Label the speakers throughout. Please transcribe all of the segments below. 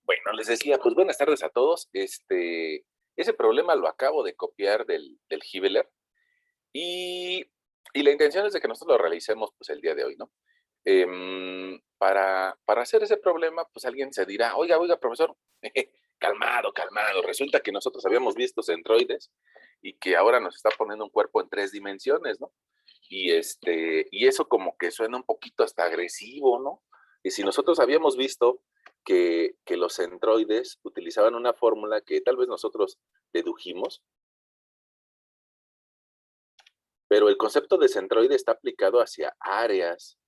Speaker 1: Bueno, les decía, pues buenas tardes a todos. Ese problema lo acabo de copiar del Giveler y, y la intención es de que nosotros lo realicemos pues el día de hoy, ¿no? Para hacer ese problema, pues alguien se dirá, oiga, profesor, calmado, calmado. Resulta que nosotros habíamos visto centroides y que ahora nos está poniendo un cuerpo en 3 dimensiones, ¿no? Y eso como que suena un poquito hasta agresivo, ¿no? Y si nosotros habíamos visto que los centroides utilizaban una fórmula que tal vez nosotros dedujimos, pero el concepto de centroide está aplicado hacia áreas,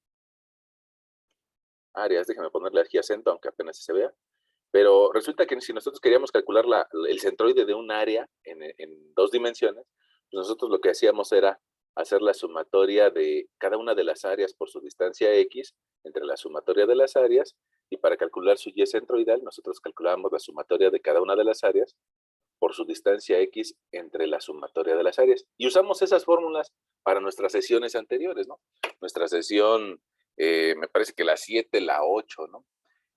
Speaker 1: déjame ponerle aquí acento, aunque apenas se vea, pero resulta que si nosotros queríamos calcular el centroide de un área en 2 dimensiones, pues nosotros lo que hacíamos era hacer la sumatoria de cada una de las áreas por su distancia x entre la sumatoria de las áreas, y para calcular su y centroidal, nosotros calculábamos la sumatoria de cada una de las áreas por su distancia x entre la sumatoria de las áreas. Y usamos esas fórmulas para nuestras sesiones anteriores, ¿no? Nuestra sesión, me parece que la 7, la 8, ¿no?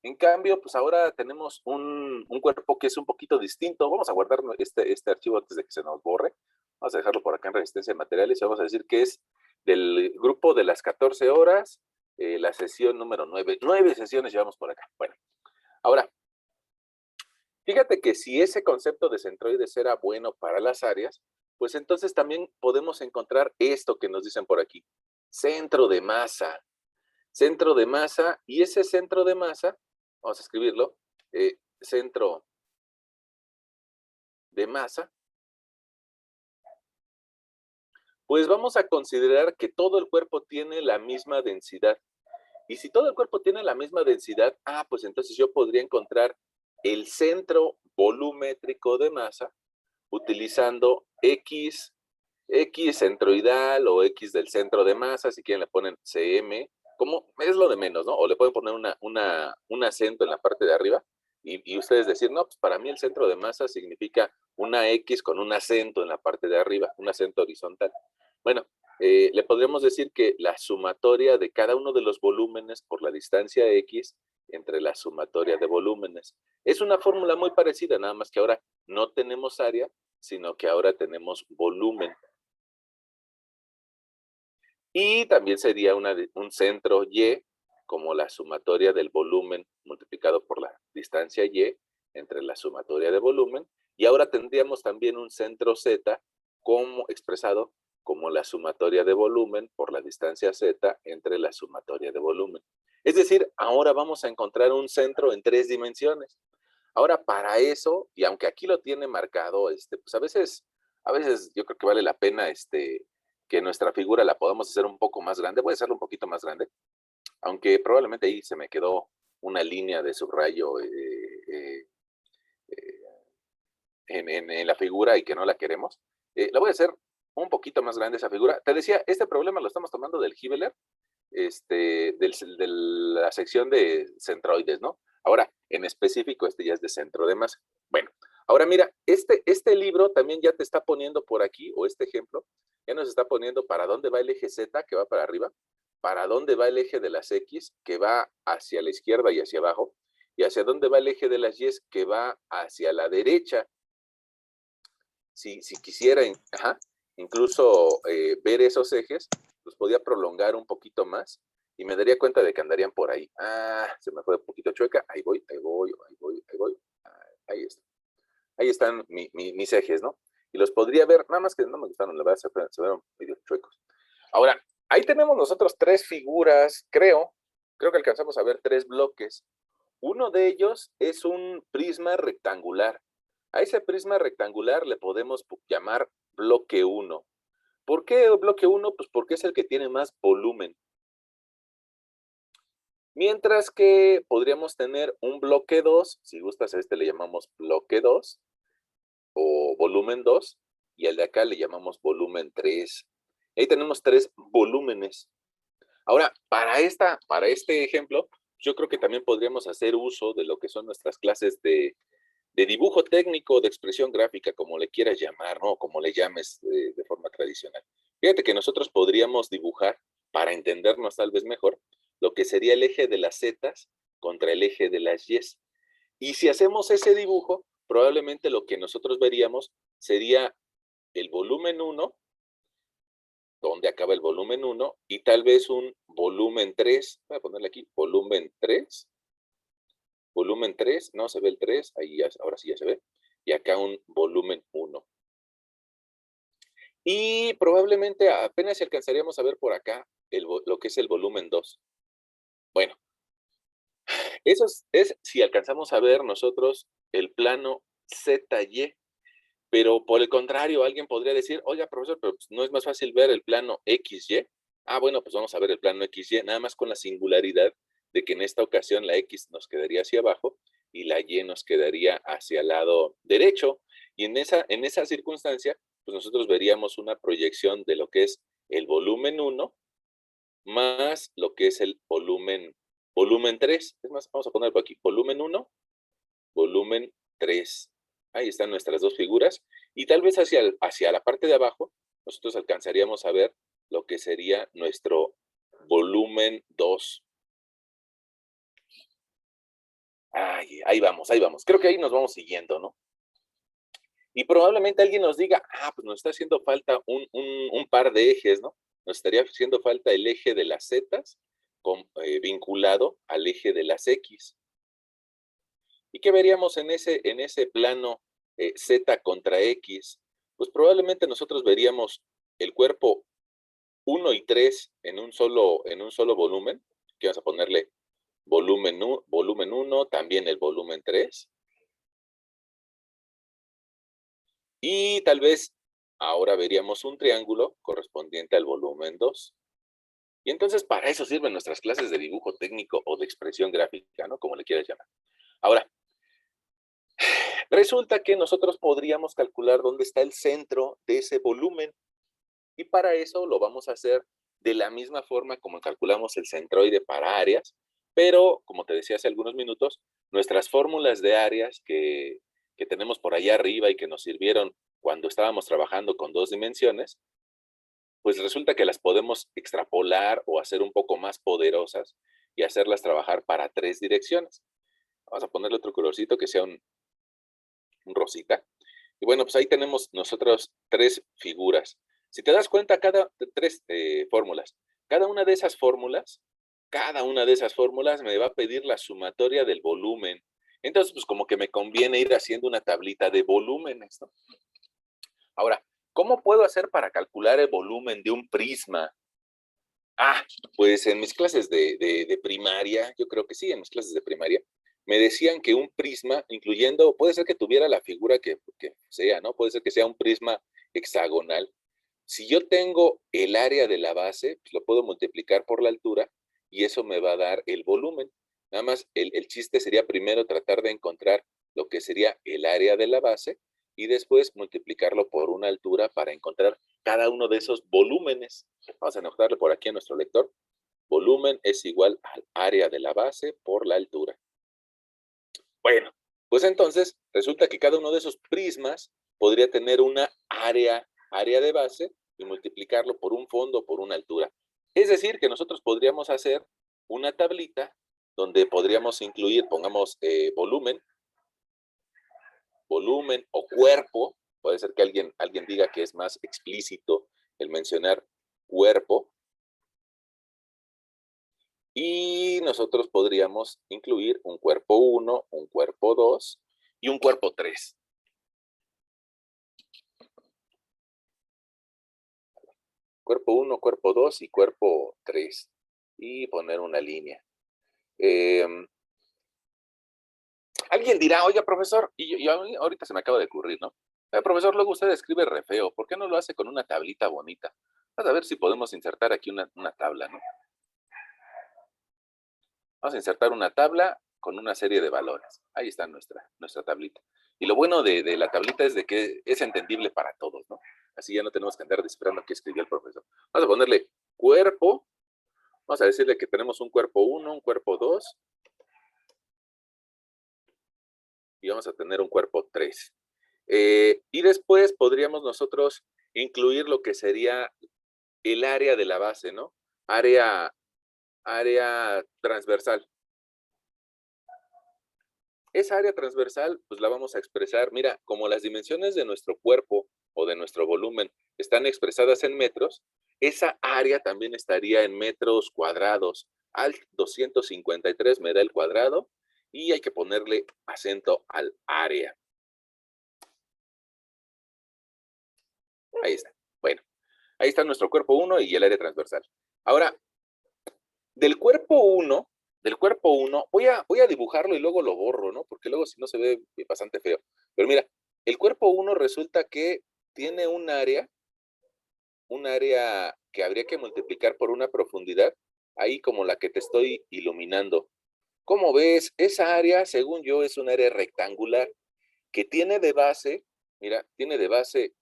Speaker 1: En cambio, pues ahora tenemos un cuerpo que es un poquito distinto. Vamos a guardar este archivo antes de que se nos borre. Vamos a dejarlo por acá en resistencia de materiales y vamos a decir que es del grupo de las 14 horas, la sesión número 9. 9 sesiones llevamos por acá. Bueno, ahora, fíjate que si ese concepto de centroides era bueno para las áreas, pues entonces también podemos encontrar esto que nos dicen por aquí, centro de masa. Centro de masa, y ese centro de masa, vamos a escribirlo, centro de masa, pues vamos a considerar que todo el cuerpo tiene la misma densidad. Y si todo el cuerpo tiene la misma densidad, pues entonces yo podría encontrar el centro volumétrico de masa utilizando X centroidal o X del centro de masa, si quieren le ponen CM, como es lo de menos, ¿no? O le pueden poner un acento en la parte de arriba y ustedes decir, no, pues para mí el centro de masa significa una X con un acento en la parte de arriba, un acento horizontal. Bueno, le podríamos decir que la sumatoria de cada uno de los volúmenes por la distancia X entre la sumatoria de volúmenes. Es una fórmula muy parecida, nada más que ahora no tenemos área, sino que ahora tenemos volumen. Y también sería un centro Y como la sumatoria del volumen multiplicado por la distancia Y entre la sumatoria de volumen. Y ahora tendríamos también un centro Z como expresado como la sumatoria de volumen por la distancia Z entre la sumatoria de volumen. Es decir, ahora vamos a encontrar un centro en 3 dimensiones. Ahora, para eso, y aunque aquí lo tiene marcado, pues a veces yo creo que vale la pena que nuestra figura la podamos hacer un poco más grande. Voy a hacerlo un poquito más grande, aunque probablemente ahí se me quedó una línea de subrayo eh, en la figura y que no la queremos. La voy a hacer un poquito más grande esa figura. Te decía, este problema lo estamos tomando del Giveler, de la sección de centroides, ¿no? Ahora, en específico, este ya es de centro de masa. Bueno, ahora mira, este libro también ya te está poniendo por aquí, o este ejemplo, ya nos está poniendo para dónde va el eje Z, que va para arriba, para dónde va el eje de las X, que va hacia la izquierda y hacia abajo, y hacia dónde va el eje de las Y, que va hacia la derecha. Si quisiera incluso ver esos ejes, los podía prolongar un poquito más y me daría cuenta de que andarían por ahí. Se me fue un poquito chueca. Ahí voy, ahí voy, ahí voy, ahí voy. Ahí está. Ahí están mis ejes, ¿no? Y los podría ver, nada más que no me gustaron, la verdad, se vieron medio chuecos. Ahora, ahí tenemos nosotros 3 figuras, creo que alcanzamos a ver 3 bloques. Uno de ellos es un prisma rectangular. A ese prisma rectangular le podemos llamar bloque 1. ¿Por qué bloque 1? Pues porque es el que tiene más volumen. Mientras que podríamos tener un bloque 2, si gustas a este le llamamos bloque 2 o volumen 2, y al de acá le llamamos volumen 3. Ahí tenemos 3 volúmenes. Ahora, para este ejemplo, yo creo que también podríamos hacer uso de lo que son nuestras clases de dibujo técnico, de expresión gráfica, como le quieras llamar, ¿no? Como le llames de forma tradicional. Fíjate que nosotros podríamos dibujar, para entendernos tal vez mejor, lo que sería el eje de las zetas contra el eje de las y's. Y si hacemos ese dibujo, probablemente lo que nosotros veríamos sería el volumen 1, donde acaba el volumen 1, y tal vez un volumen 3. Voy a ponerle aquí, volumen 3, no se ve el 3, ahí ya, ahora sí ya se ve, y acá un volumen 1. Y probablemente apenas si alcanzaríamos a ver por acá lo que es el volumen 2. Bueno, eso es si alcanzamos a ver nosotros el plano ZY, pero por el contrario, alguien podría decir, oiga, profesor, pero pues, ¿no es más fácil ver el plano XY? Ah, bueno, pues vamos a ver el plano XY, nada más con la singularidad de que en esta ocasión la X nos quedaría hacia abajo y la Y nos quedaría hacia el lado derecho. Y en esa circunstancia, pues nosotros veríamos una proyección de lo que es el volumen 1 más lo que es el volumen 3. Es más, vamos a ponerlo aquí, volumen 1, volumen 3. Ahí están nuestras dos figuras. Y tal vez hacia la parte de abajo, nosotros alcanzaríamos a ver lo que sería nuestro volumen 2. Ay, ahí vamos, ahí vamos. Creo que ahí nos vamos siguiendo, ¿no? Y probablemente alguien nos diga, pues nos está haciendo falta un par de ejes, ¿no? Nos estaría haciendo falta el eje de las zetas vinculado al eje de las X. ¿Y qué veríamos en ese plano Z contra X? Pues probablemente nosotros veríamos el cuerpo 1 y 3 en un solo volumen, que vamos a ponerle volumen 1, también el volumen 3. Y tal vez ahora veríamos un triángulo correspondiente al volumen 2. Y entonces para eso sirven nuestras clases de dibujo técnico o de expresión gráfica, ¿no? Como le quieras llamar. Ahora, resulta que nosotros podríamos calcular dónde está el centro de ese volumen. Y para eso lo vamos a hacer de la misma forma como calculamos el centroide para áreas, pero como te decía hace algunos minutos, nuestras fórmulas de áreas que tenemos por allá arriba y que nos sirvieron cuando estábamos trabajando con 2 dimensiones, pues resulta que las podemos extrapolar o hacer un poco más poderosas y hacerlas trabajar para 3 direcciones. Vamos a ponerle otro colorcito que sea un rosita. Y bueno, pues ahí tenemos nosotros 3 figuras. Si te das cuenta, cada 3 fórmulas. Cada una de esas fórmulas, me va a pedir la sumatoria del volumen. Entonces, pues como que me conviene ir haciendo una tablita de volúmenes, ¿no? Ahora, ¿cómo puedo hacer para calcular el volumen de un prisma? Pues en mis clases de primaria, yo creo que sí, en mis clases de primaria, me decían que un prisma, incluyendo, puede ser que tuviera la figura que sea, ¿no? Puede ser que sea un prisma hexagonal. Si yo tengo el área de la base, pues lo puedo multiplicar por la altura y eso me va a dar el volumen. Nada más, el chiste sería primero tratar de encontrar lo que sería el área de la base y después multiplicarlo por una altura para encontrar cada uno de esos volúmenes. Vamos a anotarlo por aquí en nuestro lector. Volumen es igual al área de la base por la altura. Bueno, pues entonces resulta que cada uno de esos prismas podría tener una área de base y multiplicarlo por un fondo por una altura. Es decir, que nosotros podríamos hacer una tablita donde podríamos incluir, pongamos volumen o cuerpo. Puede ser que alguien diga que es más explícito el mencionar cuerpo. Y nosotros podríamos incluir un cuerpo 1, un cuerpo 2 y un cuerpo 3. Cuerpo 1, cuerpo 2 y cuerpo 3. Y poner una línea. Alguien dirá, oiga, profesor, y ahorita se me acaba de ocurrir, ¿no? Profesor, luego usted escribe re feo, ¿por qué no lo hace con una tablita bonita? Vamos a ver si podemos insertar aquí una tabla, ¿no? Vamos a insertar una tabla con una serie de valores. Ahí está nuestra tablita. Y lo bueno de la tablita es de que es entendible para todos, ¿no? Así ya no tenemos que andar descifrando qué escribió el profesor. Vamos a ponerle cuerpo. Vamos a decirle que tenemos un cuerpo 1, un cuerpo 2. Y vamos a tener un cuerpo 3. Y después podríamos nosotros incluir lo que sería el área de la base, ¿no? Área transversal. Esa área transversal, pues la vamos a expresar, mira, como las dimensiones de nuestro cuerpo o de nuestro volumen están expresadas en metros, esa área también estaría en metros cuadrados. Al 253 me da el cuadrado y hay que ponerle acento al área. Ahí está. Bueno, ahí está nuestro cuerpo 1 y el área transversal. Ahora, del cuerpo 1, voy a dibujarlo y luego lo borro, ¿no? Porque luego si no se ve bastante feo. Pero mira, el cuerpo 1 resulta que tiene un área que habría que multiplicar por una profundidad, ahí como la que te estoy iluminando. ¿Cómo ves? Esa área, según yo, es un área rectangular que tiene de base, mira, tiene de base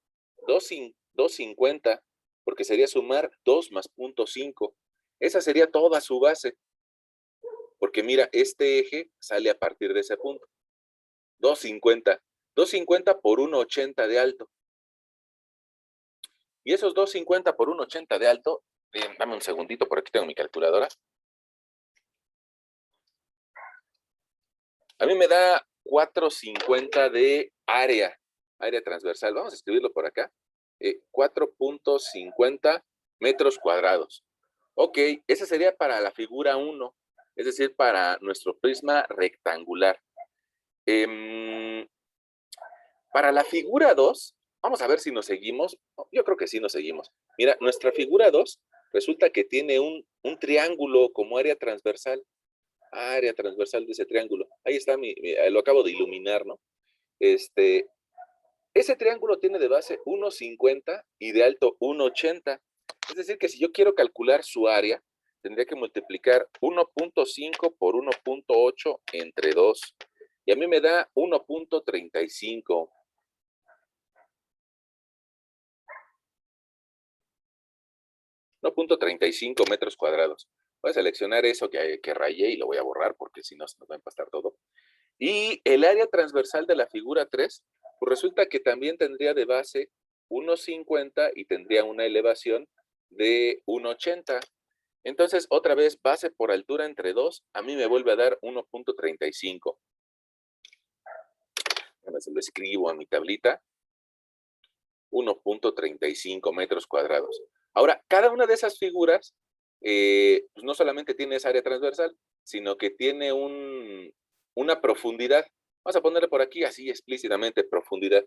Speaker 1: 250, porque sería sumar 2 más 0.5. Esa sería toda su base, porque mira, este eje sale a partir de ese punto. 250. 250 por 1,80 de alto. Y esos 250 por 1,80 de alto, dame un segundito, por aquí tengo mi calculadora. A mí me da 450 de área transversal. Vamos a escribirlo por acá. 4.50 metros cuadrados. Ok, esa sería para la figura 1, es decir, para nuestro prisma rectangular. Para la figura 2, vamos a ver si nos seguimos. Yo creo que sí nos seguimos. Mira, nuestra figura 2 resulta que tiene un triángulo como área transversal. Área transversal de ese triángulo. Ahí está, lo acabo de iluminar, ¿no? Ese triángulo tiene de base 1,50 y de alto 1,80. Es decir, que si yo quiero calcular su área, tendría que multiplicar 1.5 por 1.8 entre 2. Y a mí me da 1.35. 1.35 metros cuadrados. Voy a seleccionar eso que rayé y lo voy a borrar porque si no se nos va a empastar todo. Y el área transversal de la figura 3, pues resulta que también tendría de base 1,50 y tendría una elevación de 1,80. Entonces, otra vez, base por altura entre 2, a mí me vuelve a dar 1.35. Ahora se lo escribo a mi tablita. 1.35 metros cuadrados. Ahora, cada una de esas figuras, pues no solamente tiene esa área transversal, sino que tiene una profundidad. Vamos a ponerle por aquí así explícitamente profundidad.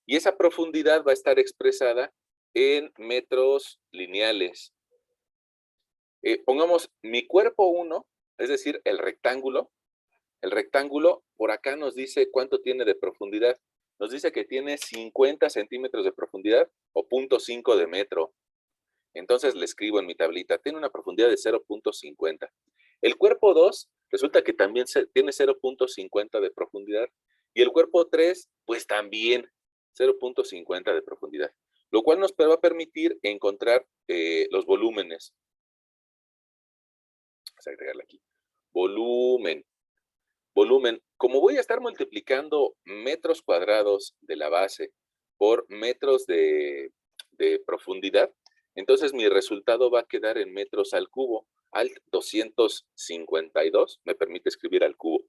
Speaker 1: Y esa profundidad va a estar expresada en metros lineales. Pongamos mi cuerpo 1, es decir, el rectángulo. El rectángulo por acá nos dice cuánto tiene de profundidad. Nos dice que tiene 50 centímetros de profundidad o 0.5 de metro. Entonces le escribo en mi tablita, tiene una profundidad de 0.50. El cuerpo 2 resulta que también tiene 0.50 de profundidad. Y el cuerpo 3, pues también 0.50 de profundidad. Lo cual nos va a permitir encontrar los volúmenes. Vamos a agregarle aquí. Volumen. Como voy a estar multiplicando metros cuadrados de la base por metros de profundidad, entonces mi resultado va a quedar en metros al cubo, al 252, me permite escribir al cubo.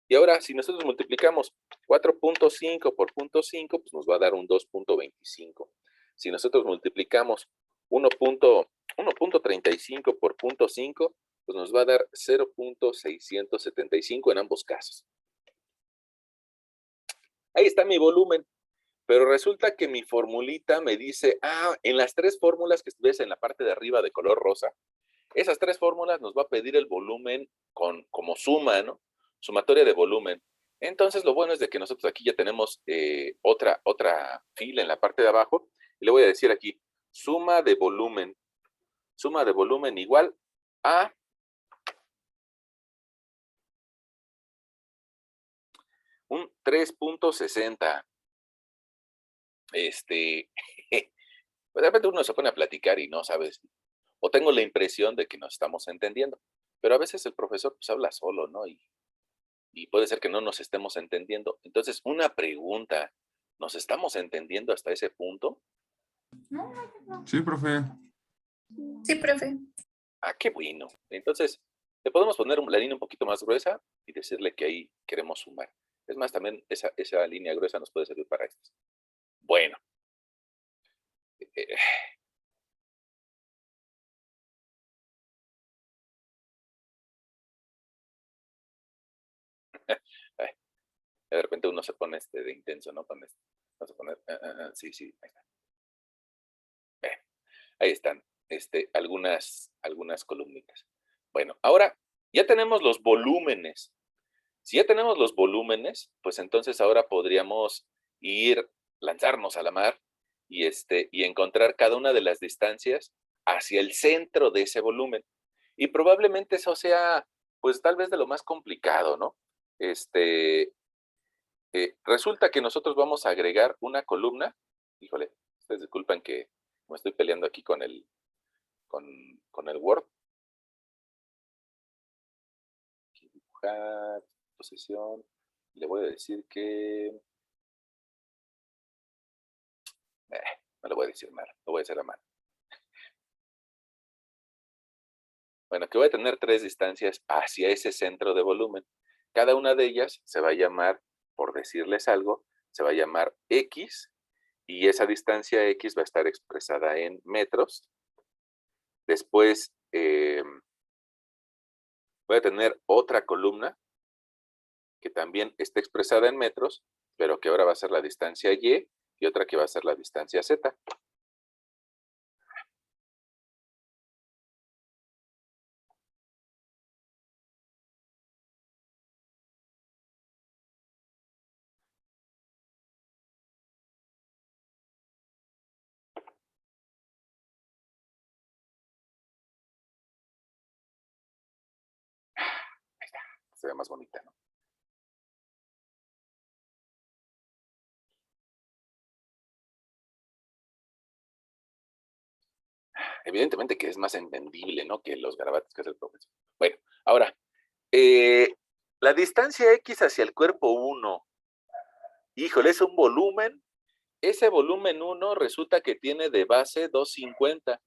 Speaker 1: Y ahora, si nosotros multiplicamos 4.5 por 0.5, pues nos va a dar un 2.25. Si nosotros multiplicamos 1.35 por 0.5, pues nos va a dar 0.675 en ambos casos. Ahí está mi volumen, pero resulta que mi formulita me dice, en las 3 fórmulas que ves en la parte de arriba de color rosa, esas 3 fórmulas nos va a pedir el volumen como suma, ¿no? Sumatoria de volumen. Entonces, lo bueno es de que nosotros aquí ya tenemos otra fila en la parte de abajo, y le voy a decir aquí, suma de volumen igual a un 3.60. De repente uno se pone a platicar y no sabes, o tengo la impresión de que nos estamos entendiendo, pero a veces el profesor pues habla solo, ¿no? Y puede ser que no nos estemos entendiendo. Entonces, una pregunta, ¿nos estamos entendiendo hasta ese punto?
Speaker 2: Sí, profe.
Speaker 3: Sí, profe.
Speaker 1: Qué bueno. Entonces, Le podemos poner la línea un poquito más gruesa y decirle que ahí queremos sumar. Es más, también esa línea gruesa nos puede servir para esto. Bueno. Eh, ay, de repente uno se pone de intenso, ¿no? Con esto. Vamos a poner, sí, sí, ahí está. Ahí están, algunas columnitas. Bueno, ahora ya tenemos los volúmenes. Si ya tenemos los volúmenes, pues entonces ahora podríamos lanzarnos a la mar y encontrar cada una de las distancias hacia el centro de ese volumen. Y probablemente eso sea, pues tal vez de lo más complicado, ¿no? Este, resulta que nosotros vamos a agregar una columna. Híjole, ustedes disculpen que me estoy peleando aquí con el Word. Aquí dibujar, posición. Le voy a decir que no le voy a decir nada, lo voy a hacer a mano. Bueno, que voy a tener 3 distancias hacia ese centro de volumen. Cada una de ellas se va a llamar, por decirles algo, se va a llamar X, y esa distancia X va a estar expresada en metros. Después voy a tener otra columna que también está expresada en metros, pero que ahora va a ser la distancia y otra que va a ser la distancia Z. Ahí está, se ve más bonita, ¿no? Evidentemente que es más entendible, ¿no? Que los garabatos que hace el profesor. Bueno, ahora, eh, la distancia X hacia el cuerpo 1, híjole, es un volumen. Ese volumen 1 resulta que tiene de base 250.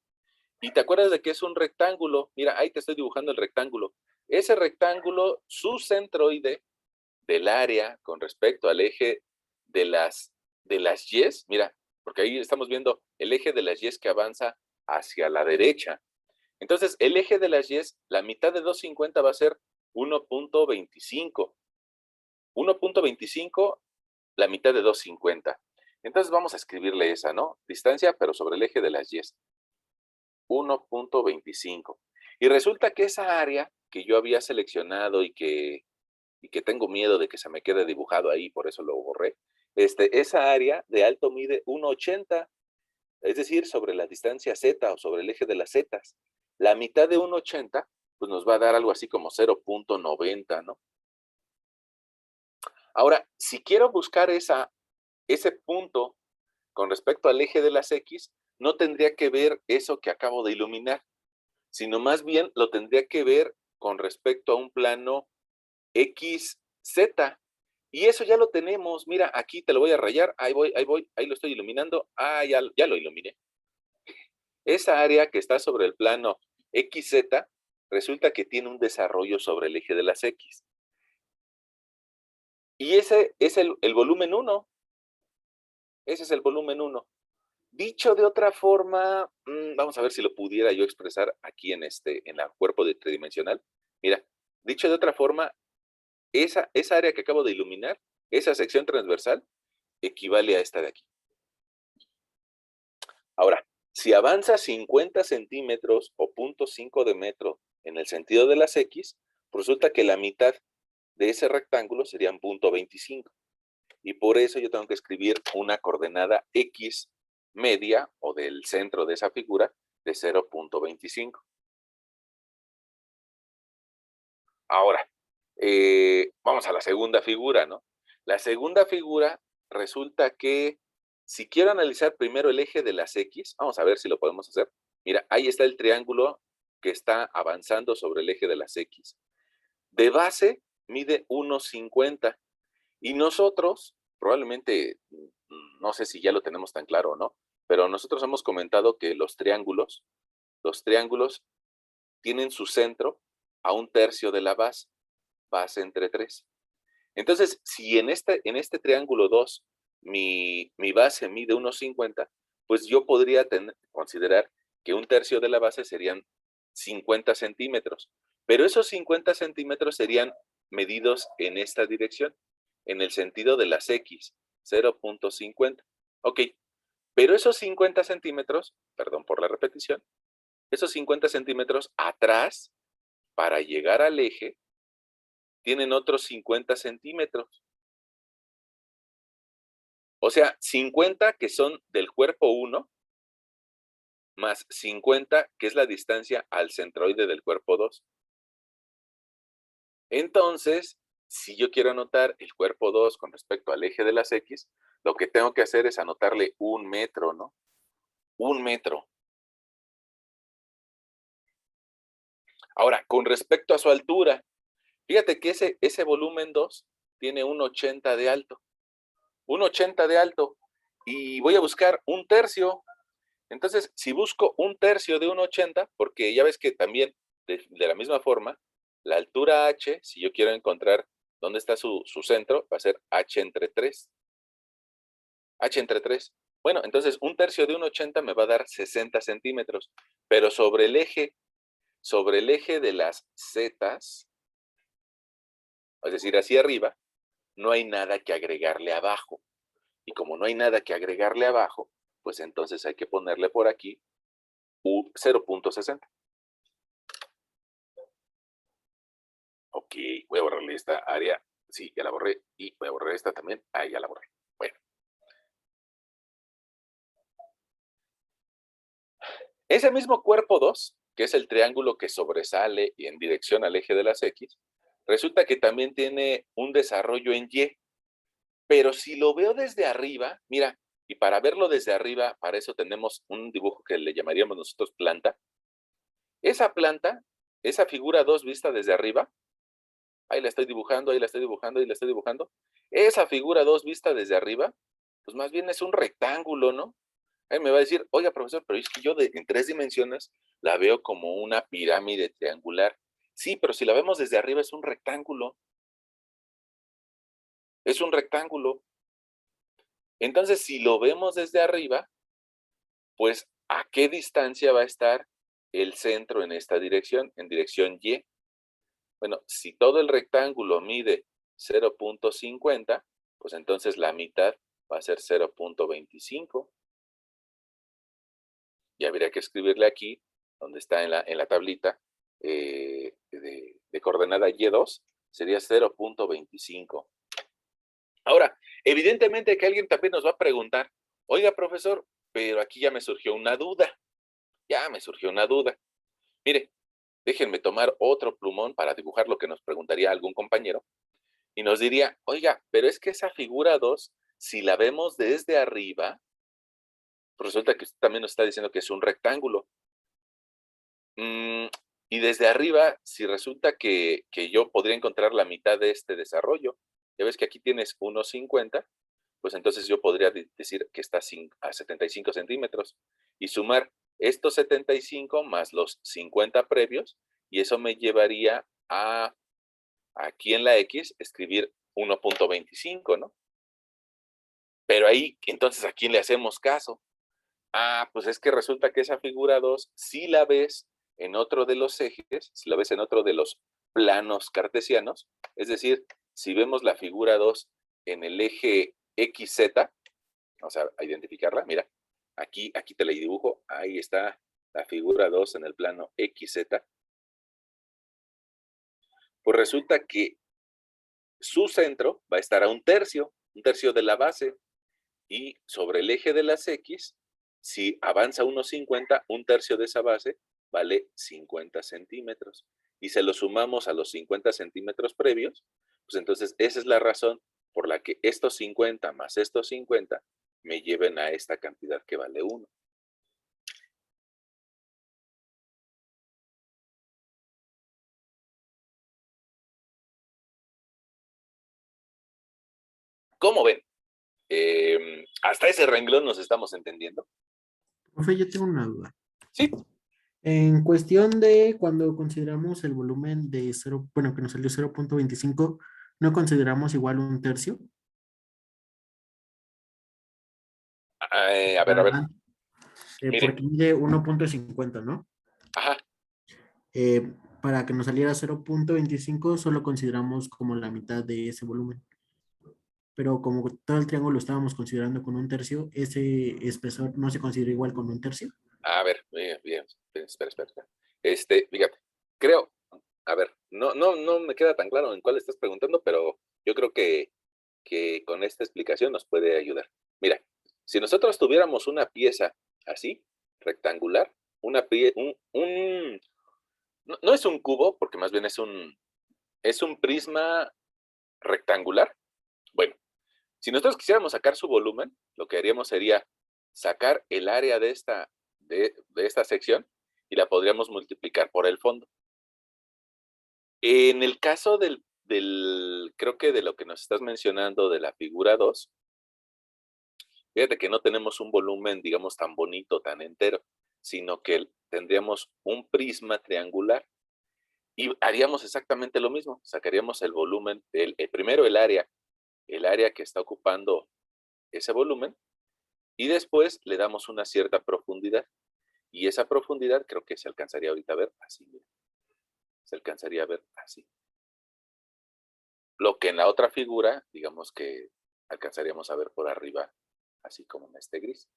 Speaker 1: ¿Y te acuerdas de que es un rectángulo? Mira, ahí te estoy dibujando el rectángulo. Ese rectángulo, su centroide del área con respecto al eje de las Y's, mira, porque ahí estamos viendo el eje de las Y's que avanza hacia la derecha. Entonces, el eje de las Y's, la mitad de 250 va a ser 1.25. 1.25, la mitad de 250. Entonces vamos a escribirle esa, ¿no? Distancia, pero sobre el eje de las Y's. 1.25. Y resulta que esa área que yo había seleccionado y que tengo miedo de que se me quede dibujado ahí, por eso lo borré, esa área de alto mide 1.80, es decir, sobre la distancia Z o sobre el eje de las Zetas. La mitad de 1.80, pues nos va a dar algo así como 0.90, ¿no? Ahora, si quiero buscar ese punto con respecto al eje de las X, no tendría que ver eso que acabo de iluminar, sino más bien lo tendría que ver con respecto a un plano XZ. Y eso ya lo tenemos. Mira, aquí te lo voy a rayar. Ahí voy, ahí lo estoy iluminando. Ah, ya lo iluminé. Esa área que está sobre el plano XZ resulta que tiene un desarrollo sobre el eje de las X. Y ese es el volumen 1. Ese es el volumen 1. Dicho de otra forma, vamos a ver si lo pudiera yo expresar aquí en el cuerpo tridimensional. Mira, dicho de otra forma, esa área que acabo de iluminar, esa sección transversal, equivale a esta de aquí. Ahora, si avanza 50 centímetros o 0.5 de metro en el sentido de las X, resulta que la mitad de ese rectángulo serían 0.25. Y por eso yo tengo que escribir una coordenada X media o del centro de esa figura de 0.25. Ahora, vamos a la segunda figura, ¿no? La segunda figura resulta que si quiero analizar primero el eje de las X, vamos a ver si lo podemos hacer. Mira, ahí está el triángulo que está avanzando sobre el eje de las X. De base mide 1.50 y nosotros, probablemente, no sé si ya lo tenemos tan claro o no, pero nosotros hemos comentado que los triángulos tienen su centro a un tercio de la base entre 3. Entonces, si en este triángulo 2 mi base mide 1,50, pues yo podría considerar que un tercio de la base serían 50 centímetros. Pero esos 50 centímetros serían medidos en esta dirección, en el sentido de las X, 0.50. Ok, pero esos 50 centímetros, perdón por la repetición, esos 50 centímetros atrás, para llegar al eje, tienen otros 50 centímetros. O sea, 50 que son del cuerpo 1, más 50 que es la distancia al centroide del cuerpo 2. Entonces, si yo quiero anotar el cuerpo 2 con respecto al eje de las X, lo que tengo que hacer es anotarle 1 metro, ¿no? 1 metro. Ahora, con respecto a su altura, fíjate que ese volumen 2 tiene 1,80 de alto. 1,80 de alto. Y voy a buscar un tercio. Entonces, si busco un tercio de 1,80, porque ya ves que también, de la misma forma, la altura h, si yo quiero encontrar dónde está su centro, va a ser h entre 3. H entre 3. Bueno, entonces un tercio de 1,80 me va a dar 60 centímetros. Pero sobre el eje de las zetas, es decir, hacia arriba, no hay nada que agregarle abajo. Y como no hay nada que agregarle abajo, pues entonces hay que ponerle por aquí 0.60. Ok, voy a borrarle esta área. Sí, ya la borré. Y voy a borrar esta también. Ahí ya la borré. Bueno. Ese mismo cuerpo 2, que es el triángulo que sobresale y en dirección al eje de las X, resulta que también tiene un desarrollo en Y. Pero si lo veo desde arriba, mira, y para verlo desde arriba, para eso tenemos un dibujo que le llamaríamos nosotros planta. Esa planta, esa figura 2 vista desde arriba, ahí la estoy dibujando, ahí la estoy dibujando, ahí la estoy dibujando. Esa figura 2 vista desde arriba, pues más bien es un rectángulo, ¿no? Ahí me va a decir, oiga, profesor, pero es que yo en 3 dimensiones la veo como una pirámide triangular. Sí, pero si la vemos desde arriba es un rectángulo. Es un rectángulo. Entonces, si lo vemos desde arriba, pues, ¿a qué distancia va a estar el centro en esta dirección? En dirección Y. Bueno, si todo el rectángulo mide 0.50, pues entonces la mitad va a ser 0.25. Y habría que escribirle aquí, donde está en la tablita de coordenada Y2, sería 0.25. Ahora, evidentemente que alguien también nos va a preguntar, oiga, profesor, pero aquí ya me surgió una duda. Ya me surgió una duda. Mire, déjenme tomar otro plumón para dibujar lo que nos preguntaría algún compañero. Y nos diría, oiga, pero es que esa figura 2, si la vemos desde arriba, pues resulta que usted también nos está diciendo que es un rectángulo. Y desde arriba, si resulta que yo podría encontrar la mitad de este desarrollo, ya ves que aquí tienes 1,50, pues entonces yo podría decir que está a 75 centímetros y sumar estos 75 más los 50 previos, y eso me llevaría a, aquí en la X, escribir 1.25, ¿no? Pero ahí, entonces, ¿a quién le hacemos caso? Ah, pues es que resulta que esa figura 2, si la ves en otro de los ejes, si la ves en otro de los planos cartesianos, es decir, si vemos la figura 2 en el eje XZ, vamos a identificarla, mira, aquí te la dibujo, ahí está la figura 2 en el plano XZ, pues resulta que su centro va a estar a un tercio de la base, y sobre el eje de las X, si avanza 1,50, un tercio de esa base vale 50 centímetros. Y se lo sumamos a los 50 centímetros previos, pues entonces esa es la razón por la que estos 50 más estos 50 me lleven a esta cantidad que vale 1. ¿Cómo ven? Hasta ese renglón nos estamos entendiendo.
Speaker 2: Profe, yo tengo una duda.
Speaker 1: Sí.
Speaker 2: En cuestión de cuando consideramos el volumen de cero, bueno, que nos salió 0.25, no consideramos igual un tercio.
Speaker 1: A ver,
Speaker 2: Ah,
Speaker 1: miren,
Speaker 2: porque mide 1.50, ¿no?
Speaker 1: ajá,
Speaker 2: Para que nos saliera 0.25, solo consideramos como la mitad de ese volumen. Pero como todo el triángulo lo estábamos considerando con un tercio, ese espesor no se considera igual con un tercio.
Speaker 1: a ver, bien, bien, espera. Fíjate, creo, a ver, no me queda tan claro en cuál estás preguntando, pero yo creo que con esta explicación nos puede ayudar. Mira, si nosotros tuviéramos una pieza así, rectangular, no es un cubo, porque más bien es un prisma rectangular. Bueno, si nosotros quisiéramos sacar su volumen, lo que haríamos sería sacar el área de esta sección y la podríamos multiplicar por el fondo. En el caso creo que de lo que nos estás mencionando de la figura 2, fíjate que no tenemos un volumen, digamos, tan bonito, tan entero, sino que tendríamos un prisma triangular y haríamos exactamente lo mismo. Sacaríamos el volumen, primero el área que está ocupando ese volumen, y después le damos una cierta profundidad. Y esa profundidad creo que se alcanzaría ahorita a ver así, mira, se alcanzaría a ver así. Lo que en la otra figura, digamos que alcanzaríamos a ver por arriba, así como en este gris.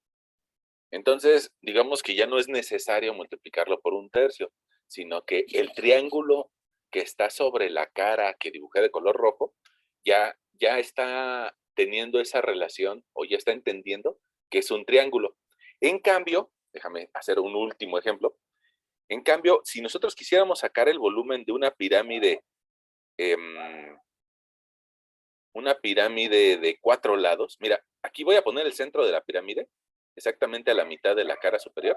Speaker 1: Entonces, digamos que ya no es necesario multiplicarlo por un tercio, sino que el triángulo que está sobre la cara que dibujé de color rojo, ya está teniendo esa relación o ya está entendiendo que es un triángulo. En cambio, déjame hacer un último ejemplo. En cambio, si nosotros quisiéramos sacar el volumen de una pirámide de 4 lados, mira, aquí voy a poner el centro de la pirámide, exactamente a la mitad de la cara superior,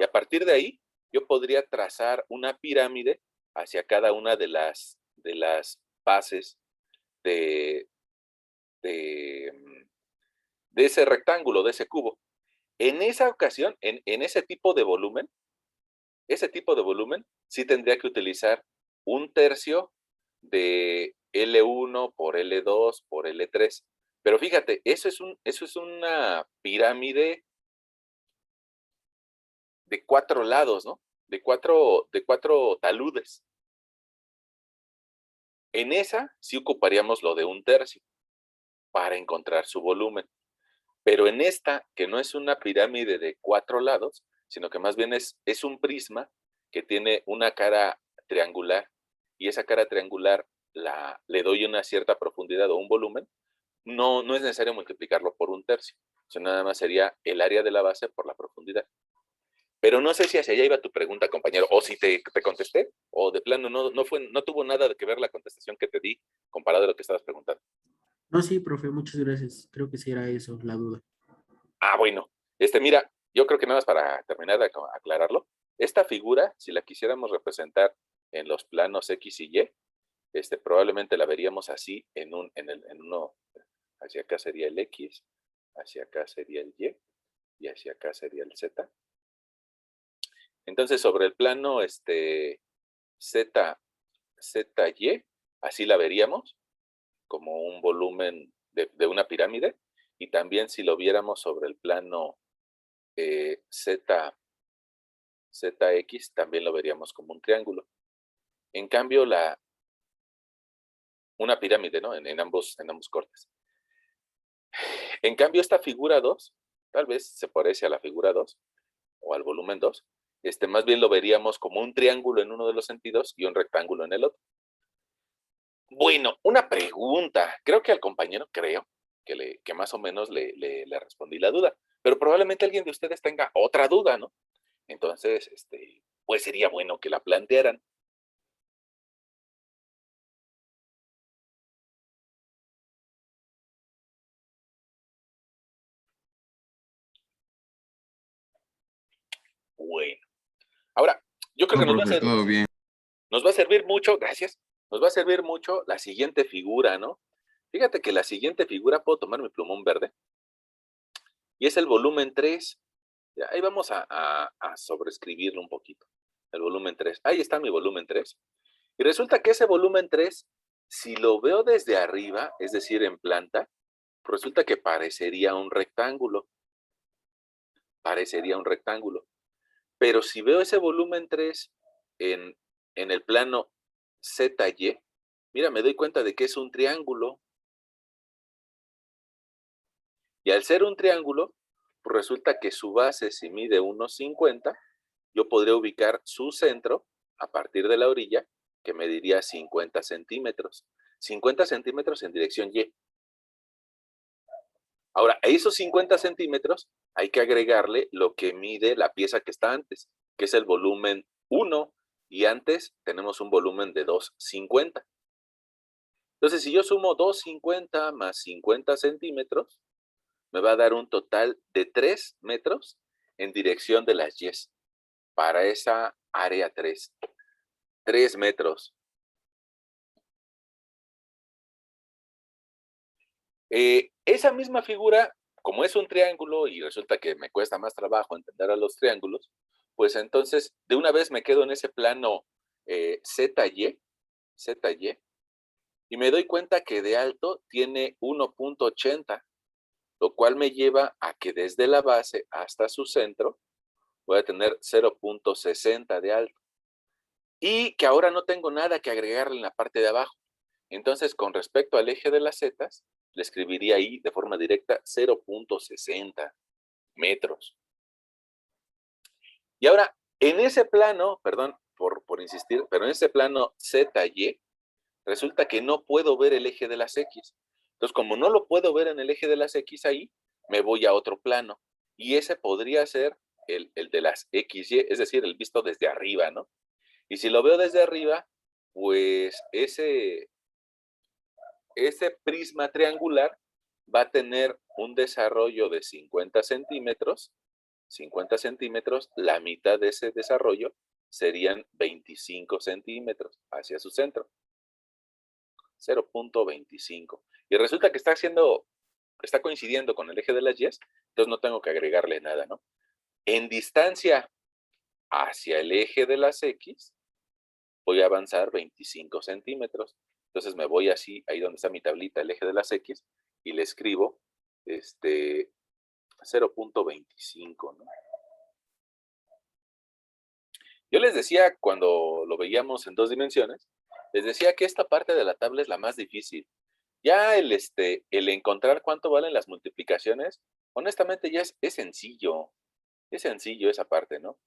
Speaker 1: y a partir de ahí yo podría trazar una pirámide hacia cada una de las bases de, de, de ese rectángulo, de ese cubo. En esa ocasión, en ese tipo de volumen, sí tendría que utilizar un tercio de L1 por L2 por L3. Pero fíjate, eso es una pirámide de 4 lados, ¿no? De cuatro taludes. En esa sí ocuparíamos lo de un tercio para encontrar su volumen. Pero en esta, que no es una pirámide de 4 lados, sino que más bien es un prisma que tiene una cara triangular, y esa cara triangular le doy una cierta profundidad o un volumen, no es necesario multiplicarlo por un tercio. Eso nada más sería el área de la base por la profundidad. Pero no sé si hacia allá iba tu pregunta, compañero, o si te contesté, o de plano no tuvo nada que ver la contestación que te di comparado a lo que estabas preguntando.
Speaker 2: No, sí, profe, muchas gracias. Creo que sí era eso la duda.
Speaker 1: Ah, bueno. Mira, yo creo que nada más para terminar de aclararlo, esta figura, si la quisiéramos representar en los planos X y Y, probablemente la veríamos así en uno, hacia acá sería el X, hacia acá sería el y hacia acá sería el Z. Entonces, sobre el plano Z, ZY, así la veríamos, como un volumen de una pirámide, y también si lo viéramos sobre el plano ZX, también lo veríamos como un triángulo. En cambio, una pirámide, ¿no? En ambos cortes. En cambio, esta figura 2, tal vez se parece a la figura 2 o al volumen 2, más bien lo veríamos como un triángulo en uno de los sentidos y un rectángulo en el otro. Bueno, una pregunta. Creo que al compañero, que más o menos le respondí la duda, pero probablemente alguien de ustedes tenga otra duda, ¿no? Entonces, pues sería bueno que la plantearan. Bueno, ahora, yo creo
Speaker 3: No,
Speaker 1: que
Speaker 3: profe, todo bien.
Speaker 1: nos va a servir mucho, gracias, nos va a servir mucho la siguiente figura, ¿no? Fíjate que la siguiente figura, puedo tomar mi plumón verde, y es el volumen 3. Ya, ahí vamos a sobreescribirlo un poquito. El volumen 3. Ahí está mi volumen 3. Y resulta que ese volumen 3, si lo veo desde arriba, es decir, en planta, resulta que parecería un rectángulo. Parecería un rectángulo. Pero si veo ese volumen 3 en, en el plano ZY, mira, me doy cuenta de que es un triángulo. Y al ser un triángulo, pues resulta que su base, si mide unos 50, yo podría ubicar su centro a partir de la orilla, que mediría 50 centímetros. 50 centímetros en dirección Y. Ahora, a esos 50 centímetros hay que agregarle lo que mide la pieza que está antes, que es el volumen 1, y antes tenemos un volumen de 250. Entonces, si yo sumo 250 más 50 centímetros, me va a dar un total de 3 metros en dirección de las Y para esa área 3. 3 metros. Esa misma figura, como es un triángulo y resulta que me cuesta más trabajo entender a los triángulos, pues entonces de una vez me quedo en ese plano ZY, ZY, y me doy cuenta que de alto tiene 1.80, lo cual me lleva a que desde la base hasta su centro voy a tener 0.60 de alto. Y que ahora no tengo nada que agregarle en la parte de abajo. Entonces, con respecto al eje de las zetas, le escribiría ahí de forma directa 0.60 metros. Y ahora, en ese plano, perdón por insistir, pero en ese plano ZY, resulta que no puedo ver el eje de las X. Entonces, como no lo puedo ver en el eje de las X ahí, me voy a otro plano. Y ese podría ser el de las XY, es decir, el visto desde arriba, ¿no? Y si lo veo desde arriba, pues ese prisma triangular va a tener un desarrollo de 50 centímetros. 50 centímetros, la mitad de ese desarrollo serían 25 centímetros hacia su centro. 0.25. Y resulta que está coincidiendo con el eje de las Y, entonces no tengo que agregarle nada, ¿no? En distancia hacia el eje de las X, voy a avanzar 25 centímetros. Entonces me voy así, ahí donde está mi tablita, el eje de las X, y le escribo 0.25, ¿no? Yo les decía cuando lo veíamos en 2 dimensiones, les decía que esta parte de la tabla es la más difícil. Ya el encontrar cuánto valen las multiplicaciones, honestamente ya es sencillo. Es sencillo esa parte, ¿no?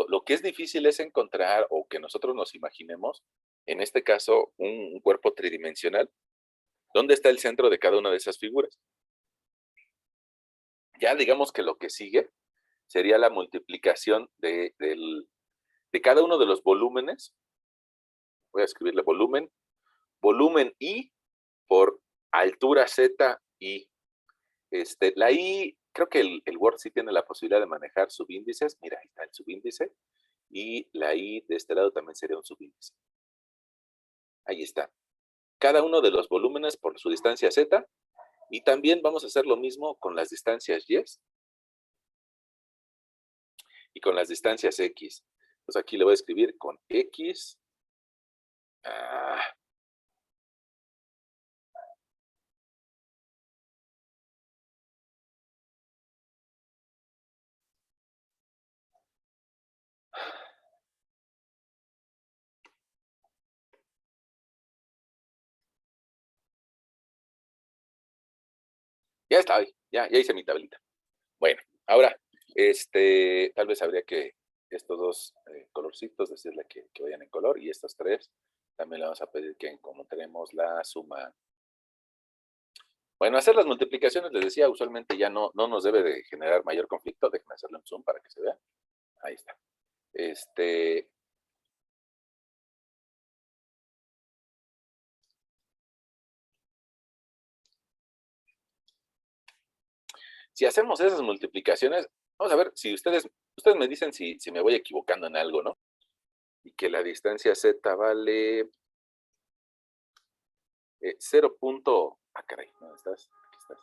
Speaker 1: Lo que es difícil es encontrar o que nosotros nos imaginemos, en este caso, un cuerpo tridimensional, dónde está el centro de cada una de esas figuras. Ya digamos que lo que sigue sería la multiplicación de cada uno de los volúmenes. Voy a escribirle volumen I por altura Z I. La I, creo que el Word sí tiene la posibilidad de manejar subíndices. Mira, ahí está el subíndice. Y la I de este lado también sería un subíndice. Ahí está. Cada uno de los volúmenes por su distancia Z. Y también vamos a hacer lo mismo con las distancias Y y con las distancias X. Entonces aquí le voy a escribir con X. Ya está, ya hice mi tablita. Bueno, ahora, tal vez habría que estos dos colorcitos decirle que vayan en color, y estos tres también le vamos a pedir que encontremos la suma. Bueno, hacer las multiplicaciones, les decía, usualmente ya no nos debe de generar mayor conflicto. Déjenme hacerle un zoom para que se vea. Ahí está. Si hacemos esas multiplicaciones, vamos a ver si ustedes me dicen si me voy equivocando en algo, ¿no? Y que la distancia Z vale 0. Caray, ¿dónde estás? Aquí estás.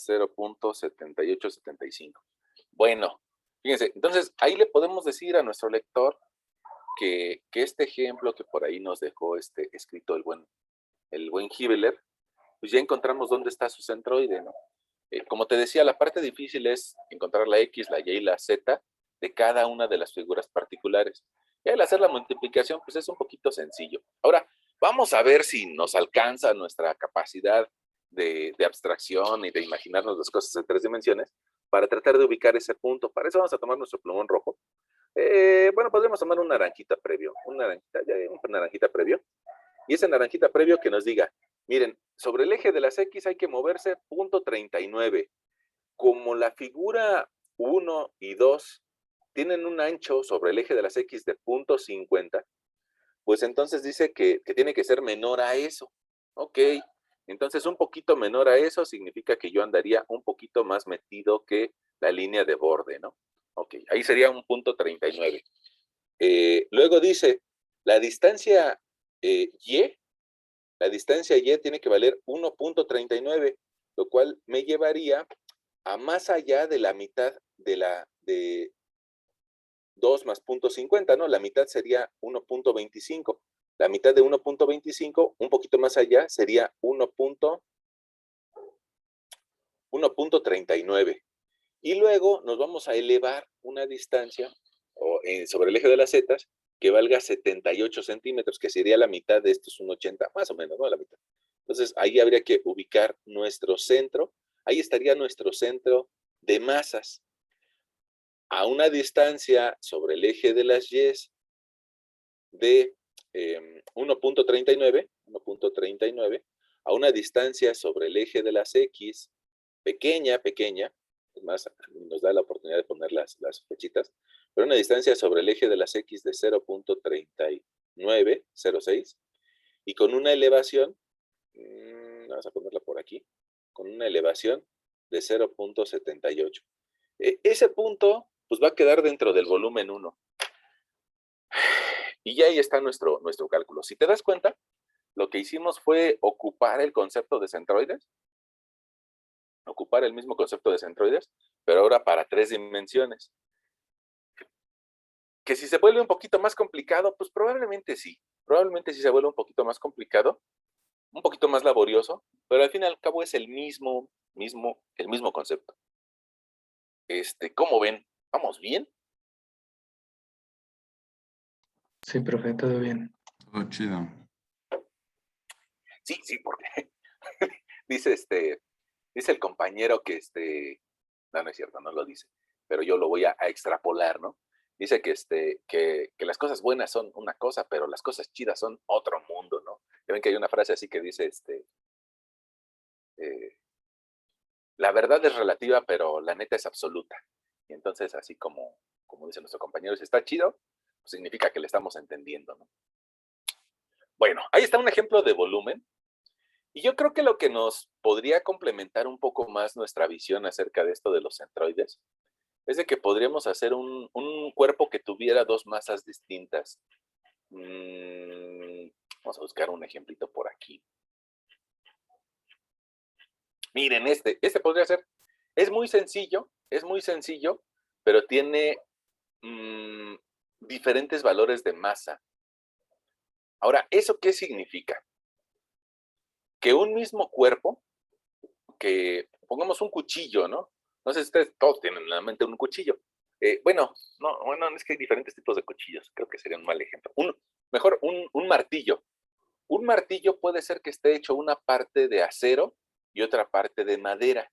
Speaker 1: 0.7875. Bueno, fíjense, entonces ahí le podemos decir a nuestro lector que este ejemplo que por ahí nos dejó escrito el buen Hibbeler, pues ya encontramos dónde está su centroide, ¿no? Como te decía, la parte difícil es encontrar la X, la Y y la Z de cada una de las figuras particulares. Y al hacer la multiplicación, pues es un poquito sencillo. Ahora, vamos a ver si nos alcanza nuestra capacidad de abstracción y de imaginarnos las cosas en 3 dimensiones para tratar de ubicar ese punto. Para eso vamos a tomar nuestro plumón rojo. Bueno, podríamos tomar un naranjita previo, un naranjita previo. Y ese naranjita previo que nos diga, miren, sobre el eje de las X hay que moverse punto 39. Como la figura 1 y 2 tienen un ancho sobre el eje de las X de punto 50, pues entonces dice que tiene que ser menor a eso. Ok, entonces un poquito menor a eso significa que yo andaría un poquito más metido que la línea de borde, ¿no? Ok, ahí sería un punto 39. Luego dice, la distancia Y, la distancia Y tiene que valer 1.39, lo cual me llevaría a más allá de la mitad de 2 más 0.50, ¿no? La mitad sería 1.25. La mitad de 1.25, un poquito más allá, sería 1.39. Y luego nos vamos a elevar una distancia sobre el eje de las zetas que valga 78 centímetros, que sería la mitad de esto, es un 80, más o menos, ¿no? La mitad. Entonces, ahí habría que ubicar nuestro centro. Ahí estaría nuestro centro de masas. A una distancia sobre el eje de las Y de 1.39, a una distancia sobre el eje de las X, pequeña, es más, nos da la oportunidad de poner las flechitas, pero una distancia sobre el eje de las X de 0.3906 y con una elevación, vamos a ponerla por aquí, con una elevación de 0.78. Ese punto pues va a quedar dentro del volumen 1. Y ya ahí está nuestro cálculo. Si te das cuenta, lo que hicimos fue ocupar el concepto de centroides, ocupar el mismo concepto de centroides, pero ahora para 3 dimensiones. Que si se vuelve un poquito más complicado, pues probablemente sí se vuelve un poquito más complicado, un poquito más laborioso, pero al fin y al cabo es el mismo concepto. ¿Cómo ven? ¿Vamos bien?
Speaker 3: Sí, profe, todo bien.
Speaker 4: Todo chido.
Speaker 1: Sí, porque dice dice el compañero que no es cierto, no lo dice, pero yo lo voy a extrapolar, ¿no? Dice que las cosas buenas son una cosa, pero las cosas chidas son otro mundo, ¿no? Ya ven que hay una frase así que dice, la verdad es relativa, pero la neta es absoluta. Y entonces, así como dice nuestro compañero, si está chido, pues significa que le estamos entendiendo, ¿no? Bueno, ahí está un ejemplo de volumen. Y yo creo que lo que nos podría complementar un poco más nuestra visión acerca de esto de los centroides es de que podríamos hacer un cuerpo que tuviera 2 masas distintas. Vamos a buscar un ejemplito por aquí. Miren, este podría ser, es muy sencillo, pero tiene diferentes valores de masa. Ahora, ¿eso qué significa? Que un mismo cuerpo, que pongamos un cuchillo, ¿no? No sé si ustedes todos tienen en la mente un cuchillo. Bueno, es que hay diferentes tipos de cuchillos, creo que sería un mal ejemplo. Mejor un martillo. Un martillo puede ser que esté hecho una parte de acero y otra parte de madera.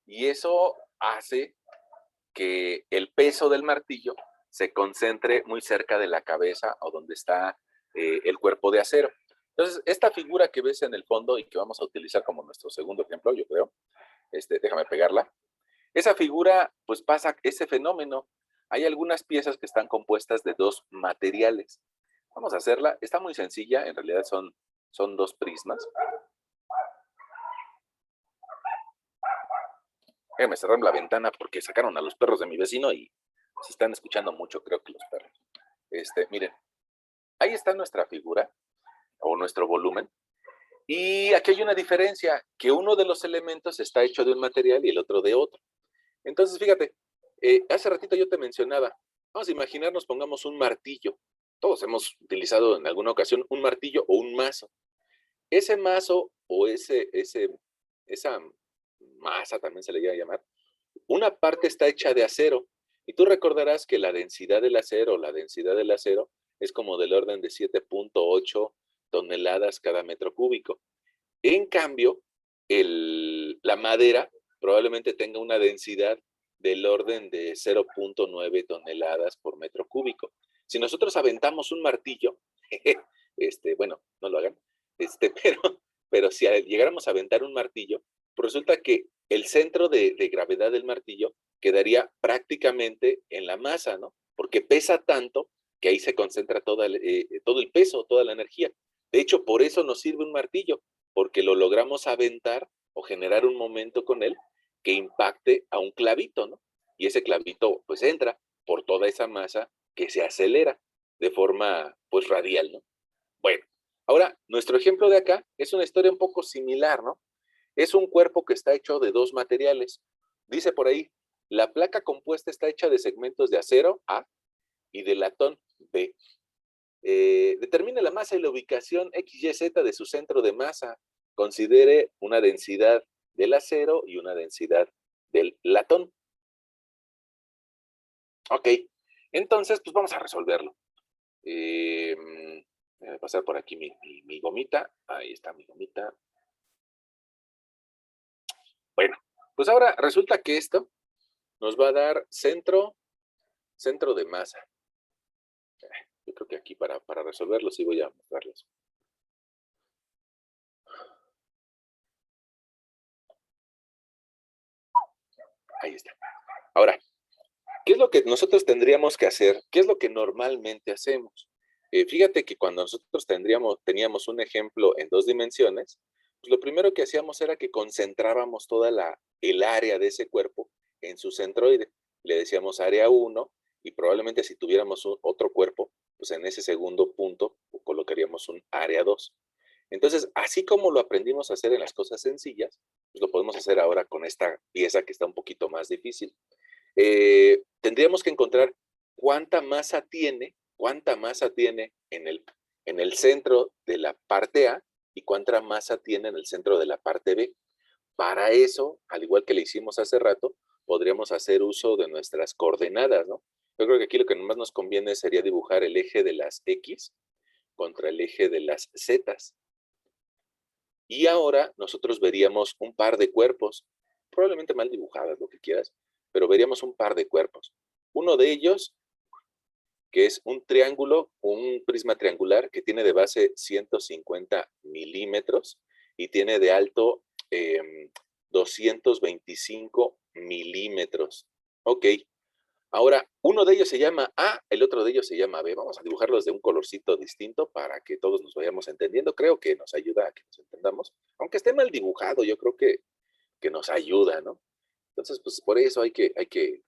Speaker 1: Y eso hace que el peso del martillo se concentre muy cerca de la cabeza o donde está el cuerpo de acero. Entonces, esta figura que ves en el fondo y que vamos a utilizar como nuestro segundo ejemplo, yo creo, déjame pegarla. Esa figura, pues pasa ese fenómeno. Hay algunas piezas que están compuestas de 2 materiales. Vamos a hacerla. Está muy sencilla, en realidad son 2 prismas. Me cerraron la ventana porque sacaron a los perros de mi vecino y se están escuchando mucho, creo que los perros. Miren, ahí está nuestra figura o nuestro volumen. Y aquí hay una diferencia, que uno de los elementos está hecho de un material y el otro de otro. Entonces, fíjate, hace ratito yo te mencionaba, vamos a imaginarnos, pongamos un martillo. todos hemos utilizado en alguna ocasión un martillo o un mazo. Ese mazo o esa masa también se le llega a llamar, una parte está hecha de acero. Y tú recordarás que la densidad del acero es como del orden de 7.8 toneladas cada metro cúbico. En cambio, la madera probablemente tenga una densidad del orden de 0.9 toneladas por metro cúbico. Si nosotros aventamos un martillo, bueno, no lo hagan, pero si llegáramos a aventar un martillo, pues resulta que el centro de gravedad del martillo quedaría prácticamente en la masa, ¿no? Porque pesa tanto que ahí se concentra todo el peso, toda la energía. De hecho, por eso nos sirve un martillo, porque lo logramos aventar o generar un momento con él que impacte a un clavito, ¿no? Y ese clavito, pues, entra por toda esa masa que se acelera de forma, pues, radial, ¿no? Bueno, ahora, nuestro ejemplo de acá es una historia un poco similar, ¿no? Es un cuerpo que está hecho de dos materiales. Dice por ahí, la placa compuesta está hecha de segmentos de acero, A, y de latón, B. Determine la masa y la ubicación XYZ de su centro de masa. Considere una densidad del acero y una densidad del latón. Ok, entonces, pues vamos a resolverlo. Voy a pasar por aquí mi gomita. Ahí está mi gomita. Bueno, pues ahora resulta que esto nos va a dar centro de masa. Yo creo que aquí para resolverlo sí voy a mostrarles. Ahí está. Ahora, ¿qué es lo que nosotros tendríamos que hacer? ¿Qué es lo que normalmente hacemos? Fíjate que cuando nosotros teníamos un ejemplo en dos dimensiones, pues lo primero que hacíamos era que concentrábamos toda el área de ese cuerpo en su centroide. Le decíamos área 1 y probablemente si tuviéramos otro cuerpo, pues en ese segundo punto colocaríamos un área 2. Entonces, así como lo aprendimos a hacer en las cosas sencillas, pues lo podemos hacer ahora con esta pieza que está un poquito más difícil. Tendríamos que encontrar cuánta masa tiene en el centro de la parte A y cuánta masa tiene en el centro de la parte B. Para eso, al igual que le hicimos hace rato, podríamos hacer uso de nuestras coordenadas, ¿no? Yo creo que aquí lo que más nos conviene sería dibujar el eje de las X contra el eje de las Z. Y ahora nosotros veríamos un par de cuerpos, probablemente mal dibujadas, lo que quieras, pero veríamos un par de cuerpos. Uno de ellos, que es un triángulo, un prisma triangular que tiene de base 150 milímetros y tiene de alto 225 milímetros. Ok, ahora uno de ellos se llama A, el otro de ellos se llama B. Vamos a dibujarlos de un colorcito distinto para que todos nos vayamos entendiendo. Creo que nos ayuda a que nos entendamos. Aunque esté mal dibujado, yo creo que nos ayuda, ¿no? Entonces, pues por eso hay que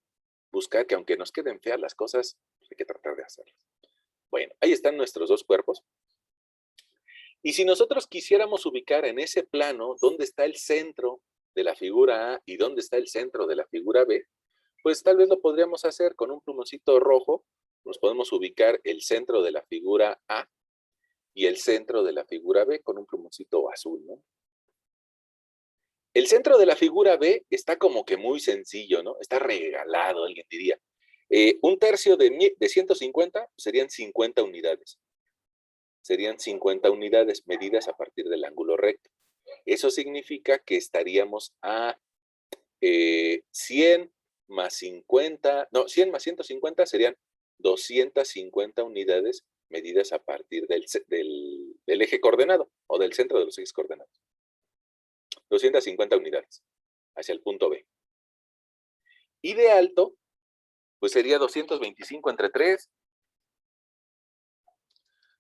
Speaker 1: buscar que aunque nos queden feas las cosas, pues hay que tratar de hacerlas. Bueno, ahí están nuestros dos cuerpos. Y si nosotros quisiéramos ubicar en ese plano dónde está el centro de la figura A y dónde está el centro de la figura B, pues tal vez lo podríamos hacer con un plumoncito rojo. Nos podemos ubicar el centro de la figura A y el centro de la figura B con un plumoncito azul, ¿no? El centro de la figura B está como que muy sencillo, ¿no? Está regalado, alguien diría. Un tercio de 150 serían 50 unidades. Serían 50 unidades medidas a partir del ángulo recto. Eso significa que estaríamos a 100 más 50, no, 100 más 150 serían 250 unidades medidas a partir del eje coordenado o del centro de los ejes coordenados. 250 unidades hacia el punto B. Y de alto, pues sería 225 entre 3.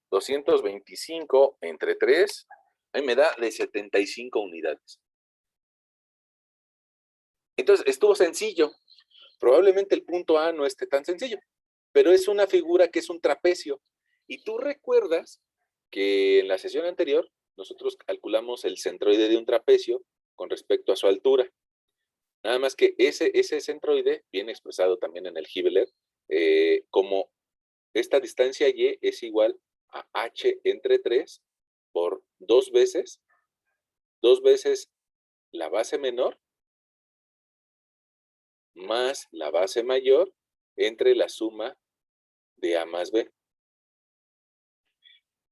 Speaker 1: 225 entre 3, ahí me da de 75 unidades. Entonces, estuvo sencillo. Probablemente el punto A no esté tan sencillo, pero es una figura que es un trapecio. Y tú recuerdas que en la sesión anterior nosotros calculamos el centroide de un trapecio con respecto a su altura. Nada más que ese centroide viene expresado también en el Hibbeler como esta distancia y es igual a h entre 3 por 2 veces la base menor más la base mayor entre la suma de a más b.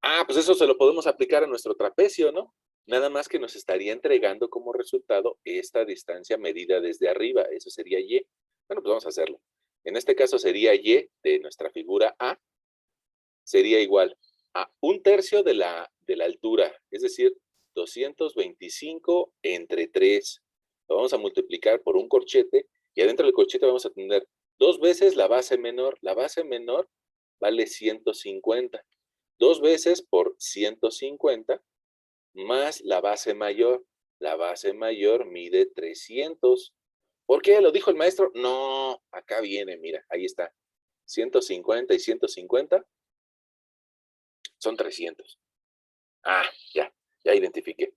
Speaker 1: Ah, pues eso se lo podemos aplicar a nuestro trapecio, ¿no? Nada más que nos estaría entregando como resultado esta distancia medida desde arriba. Eso sería y. Bueno, pues vamos a hacerlo. En este caso sería y de nuestra figura A, sería igual a 1/3 de la altura, es decir, 225 entre 3. Lo vamos a multiplicar por un corchete y adentro del corchete vamos a tener 2 veces la base menor. La base menor vale 150. 2 veces por 150 más la base mayor. La base mayor mide 300. ¿Por qué? ¿Lo dijo el maestro? No, acá viene, mira, ahí está. 150 y 150 son 300. Ah, ya identifiqué.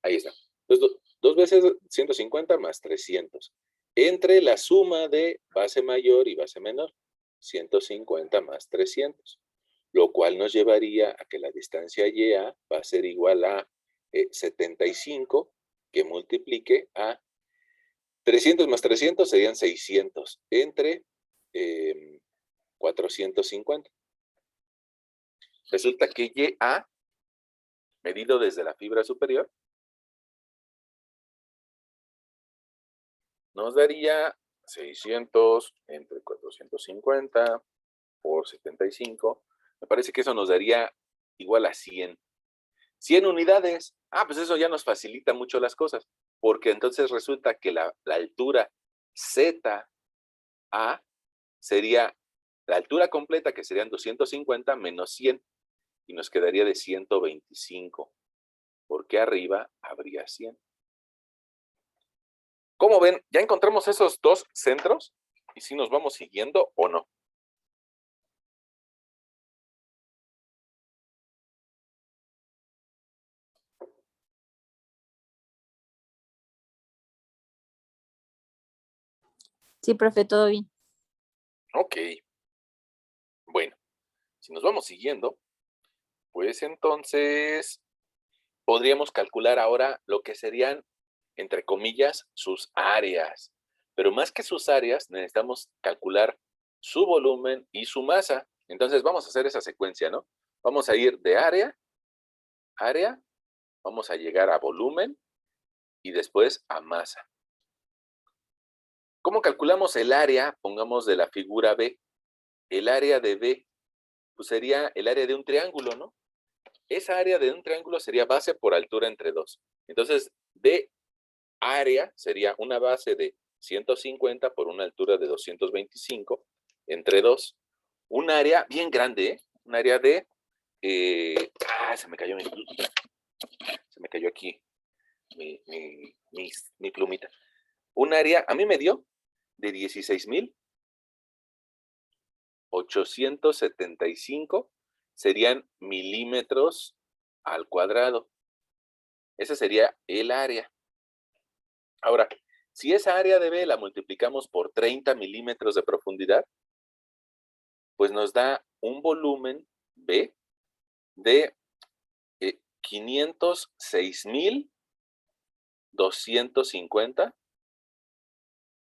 Speaker 1: Ahí está. Entonces, 2 veces 150 más 300. Entre la suma de base mayor y base menor, 150 más 300. Lo cual nos llevaría a que la distancia YA va a ser igual a 75, que multiplique a 300 más 300 serían 600, entre 450. Resulta que YA, medido desde la fibra superior, nos daría 600 entre 450 por 75. Me parece que eso nos daría igual a 100. 100 unidades. Ah, pues eso ya nos facilita mucho las cosas, porque entonces resulta que la altura ZA sería la altura completa, que serían 250 menos 100, y nos quedaría de 125, porque arriba habría 100. ¿Cómo ven? ¿Ya encontramos esos dos centros? ¿Y si nos vamos siguiendo o no?
Speaker 4: Sí, profe, todo bien.
Speaker 1: Ok. Bueno, si nos vamos siguiendo, pues entonces podríamos calcular ahora lo que serían, entre comillas, sus áreas. Pero más que sus áreas, necesitamos calcular su volumen y su masa. Entonces vamos a hacer esa secuencia, ¿no? Vamos a ir de área, vamos a llegar a volumen y después a masa. ¿Cómo calculamos el área? Pongamos de la figura B. El área de B, pues sería el área de un triángulo, ¿no? Esa área de un triángulo sería base por altura entre 2. Entonces, de área sería una base de 150 por una altura de 225 entre 2. Un área bien grande, ¿eh? Un área de... se me cayó aquí mi plumita. Un área, a mí me dio de 16,875 serían milímetros al cuadrado. Ese sería el área. Ahora, si esa área de B la multiplicamos por 30 milímetros de profundidad, pues nos da un volumen B de 506,250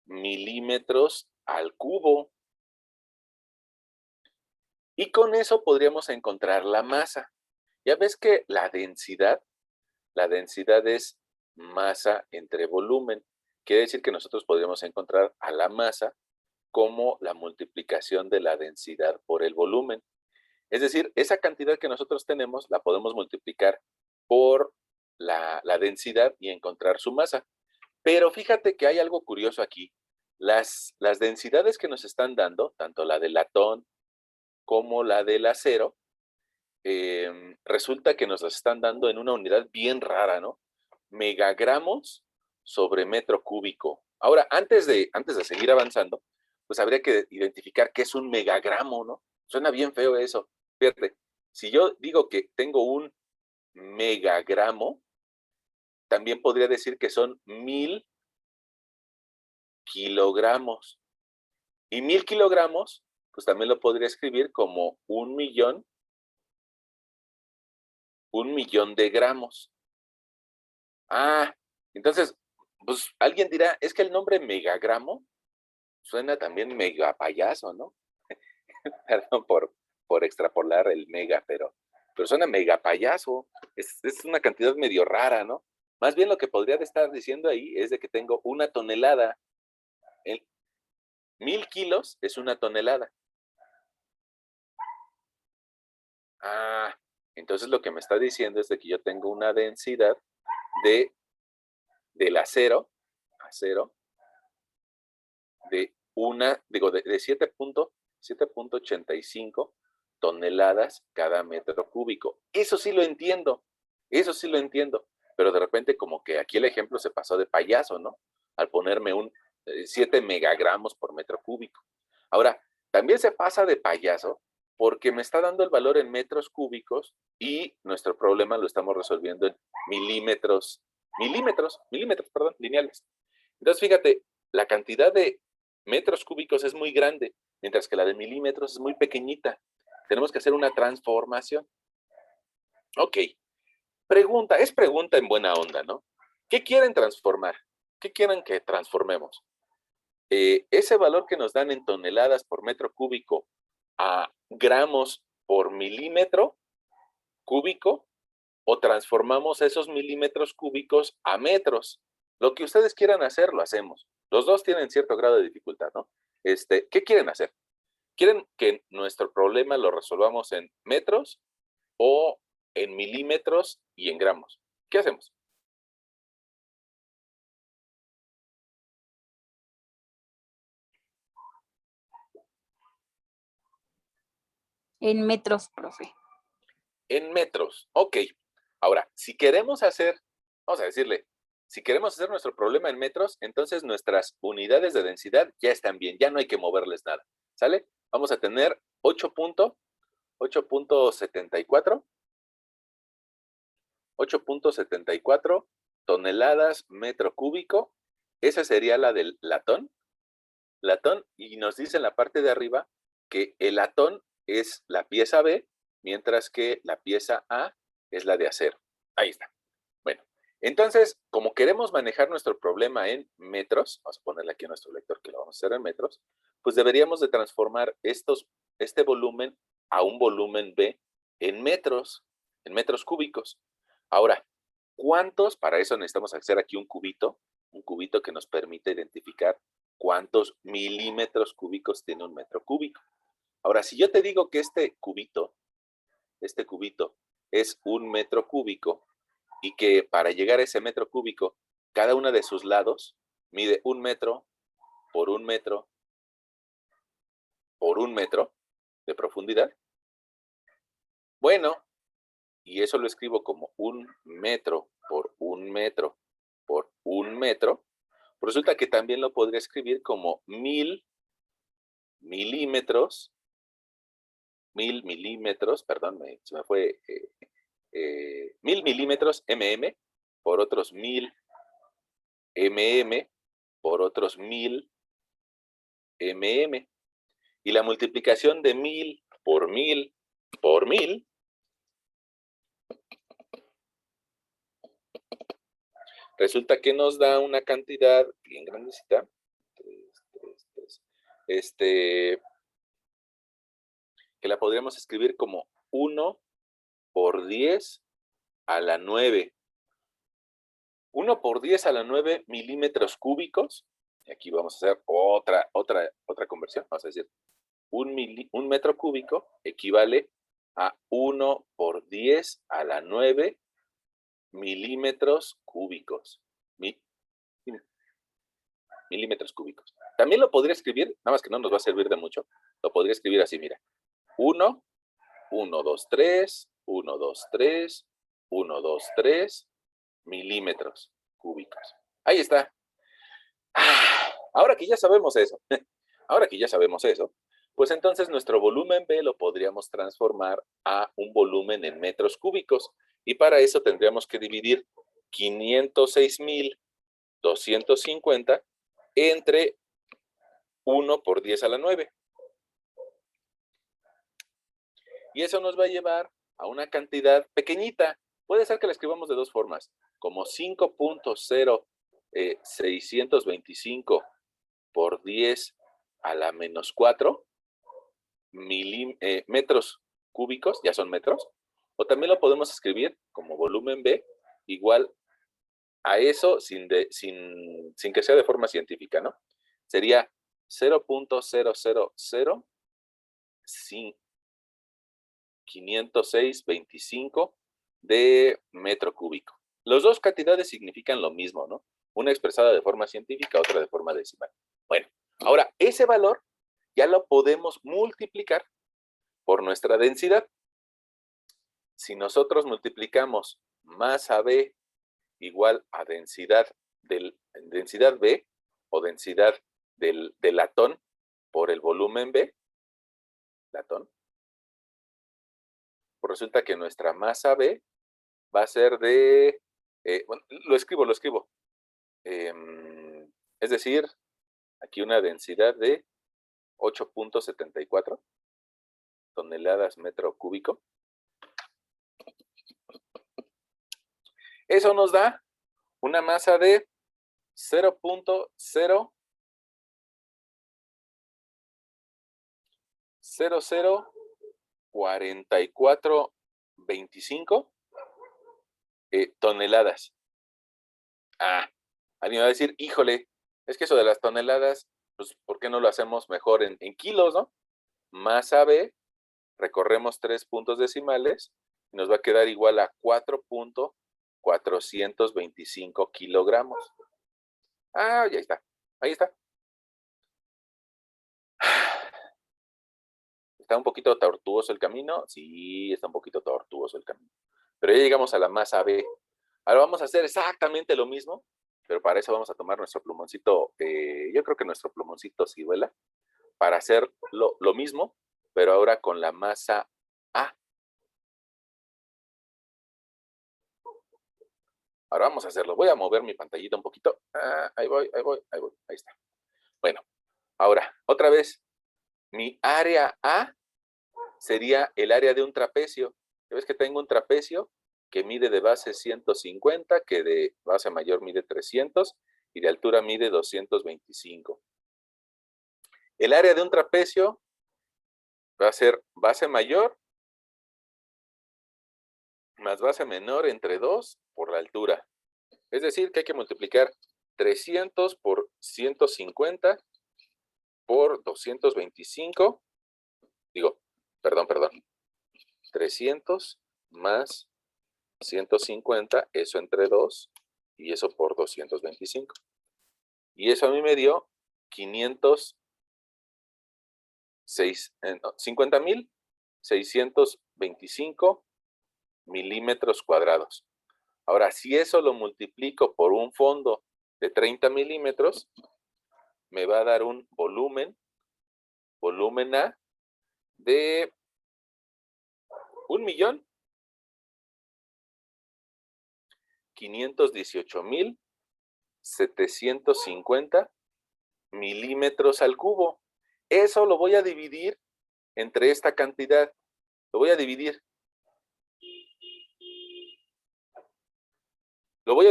Speaker 1: milímetros al cubo. Y con eso podríamos encontrar la masa. Ya ves que la densidad es masa entre volumen. Quiere decir que nosotros podríamos encontrar a la masa como la multiplicación de la densidad por el volumen. Es decir, esa cantidad que nosotros tenemos la podemos multiplicar por la densidad y encontrar su masa. Pero fíjate que hay algo curioso aquí. Las densidades que nos están dando, tanto la del latón como la del acero, resulta que nos las están dando en una unidad bien rara, ¿no? Megagramos sobre metro cúbico. Ahora, antes de seguir avanzando, pues habría que identificar qué es un megagramo, ¿no? Suena bien feo eso. Fíjate, si yo digo que tengo un megagramo, también podría decir que son 1000 kilogramos. Y 1000 kilogramos, pues también lo podría escribir como 1 millón de gramos. Ah, entonces, pues alguien dirá, es que el nombre megagramo suena también mega payaso, ¿no? Perdón por extrapolar el mega, pero suena mega payaso. Es una cantidad medio rara, ¿no? Más bien lo que podría estar diciendo ahí es de que tengo 1 tonelada. 1000 kilos es 1 tonelada. Ah, entonces lo que me está diciendo es de que yo tengo una densidad del acero de 7.85 toneladas cada metro cúbico. Eso sí lo entiendo, pero de repente como que aquí el ejemplo se pasó de payaso, ¿no? Al ponerme 7 megagramos por metro cúbico. Ahora, también se pasa de payaso porque me está dando el valor en metros cúbicos y nuestro problema lo estamos resolviendo en milímetros, lineales. Entonces, fíjate, la cantidad de metros cúbicos es muy grande, mientras que la de milímetros es muy pequeñita. Tenemos que hacer una transformación. Ok, es pregunta en buena onda, ¿no? ¿Qué quieren transformar? ¿Qué quieren que transformemos? Ese valor que nos dan en toneladas por metro cúbico a gramos por milímetro cúbico, o transformamos esos milímetros cúbicos a metros. Lo que ustedes quieran hacer, lo hacemos. Los dos tienen cierto grado de dificultad, ¿no? ¿Qué quieren hacer? ¿Quieren que nuestro problema lo resolvamos en metros o en milímetros y en gramos? ¿Qué hacemos?
Speaker 4: En metros, profe.
Speaker 1: En metros. Ok. Ahora, si queremos hacer, vamos a decirle, si queremos hacer nuestro problema en metros, entonces nuestras unidades de densidad ya están bien, ya no hay que moverles nada. ¿Sale? Vamos a tener 8.74 toneladas metro cúbico. Esa sería la del latón. Y nos dice en la parte de arriba que el latón es la pieza B, mientras que la pieza A es la de acero. Ahí está. Bueno, entonces, como queremos manejar nuestro problema en metros, vamos a ponerle aquí a nuestro lector que lo vamos a hacer en metros, pues deberíamos de transformar este volumen a un volumen B en metros cúbicos. Ahora, ¿cuántos? Para eso necesitamos hacer aquí un cubito que nos permite identificar cuántos milímetros cúbicos tiene un metro cúbico. Ahora, si yo te digo que este cubito es un metro cúbico y que para llegar a ese metro cúbico, cada uno de sus lados mide 1 metro por 1 metro por 1 metro de profundidad. Bueno, y eso lo escribo como 1 metro por 1 metro por 1 metro, pues resulta que también lo podría escribir como 1000 milímetros, perdón, se me fue, 1000 milímetros mm por otros 1000 mm por otros 1000 mm. Y la multiplicación de 1000 por 1000 por 1000 resulta que nos da una cantidad bien grandecita. Que la podríamos escribir como 1 por 10 a la 9. 1 por 10 a la 9 milímetros cúbicos. Y aquí vamos a hacer otra conversión. Vamos a decir, un metro cúbico equivale a 1 por 10 a la 9 milímetros cúbicos. Milímetros cúbicos. También lo podría escribir, nada más que no nos va a servir de mucho. Lo podría escribir así, mira. 1, 1, 2, 3, 1, 2, 3, 1, 2, 3 milímetros cúbicos. Ahí está. Ahora que ya sabemos eso, pues entonces nuestro volumen B lo podríamos transformar a un volumen en metros cúbicos. Y para eso tendríamos que dividir 506,250 entre 1 por 10 a la 9. Y eso nos va a llevar a una cantidad pequeñita. Puede ser que la escribamos de dos formas, como 5.0625 por 10 a la menos 4 metros cúbicos, ya son metros, o también lo podemos escribir como volumen B, igual a eso sin que sea de forma científica, ¿no? Sería 0.000050625 de metro cúbico. Las dos cantidades significan lo mismo, ¿no? Una expresada de forma científica, otra de forma decimal. Bueno, ahora ese valor ya lo podemos multiplicar por nuestra densidad. Si nosotros multiplicamos masa B igual a densidad B o densidad del latón por el volumen B, latón, pues resulta que nuestra masa B va a ser de, bueno, lo escribo. Es decir, aquí una densidad de 8.74 toneladas metro cúbico. Eso nos da una masa de 0.004425 toneladas. Alguien va a decir, híjole, es que eso de las toneladas, pues, ¿por qué no lo hacemos mejor en kilos, no? Masa B, recorremos 3 puntos decimales y nos va a quedar igual a 4.425 kilogramos. Ya está. Ahí está. ¿Está un poquito tortuoso el camino? Sí, está un poquito tortuoso el camino. Pero ya llegamos a la masa B. Ahora vamos a hacer exactamente lo mismo, pero para eso vamos a tomar nuestro plumoncito, yo creo que nuestro plumoncito ciruela, para hacer lo mismo, pero ahora con la masa A. Ahora vamos a hacerlo. Voy a mover mi pantallita un poquito. Ahí voy. Ahí está. Bueno, ahora, otra vez, mi área A sería el área de un trapecio. ¿Ya ves que tengo un trapecio que mide de base 150, que de base mayor mide 300 y de altura mide 225? El área de un trapecio va a ser base mayor más base menor entre 2 por la altura. Es decir, que hay que multiplicar 300 por 150 por 225. Perdón. 300 más 150, eso entre 2, y eso por 225. Y eso a mí me dio 50.625 milímetros cuadrados. Ahora, si eso lo multiplico por un fondo de 30 milímetros, me va a dar un volumen A, de 1.518.750 milímetros al cubo. Eso lo voy a dividir entre esta cantidad. Lo voy a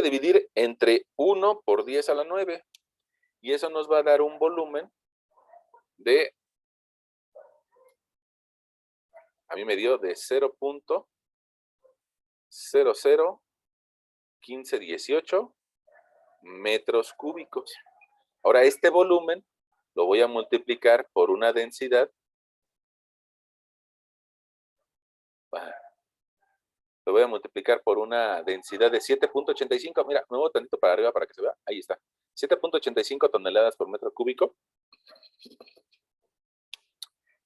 Speaker 1: dividir entre 1 por 10 a la 9. Y eso nos va a dar un volumen de, a mí me dio de 0.001518 metros cúbicos. Ahora, este volumen lo voy a multiplicar por una densidad. Lo voy a multiplicar por una densidad de 7.85. Mira, me muevo tantito para arriba para que se vea. Ahí está. 7.85 toneladas por metro cúbico.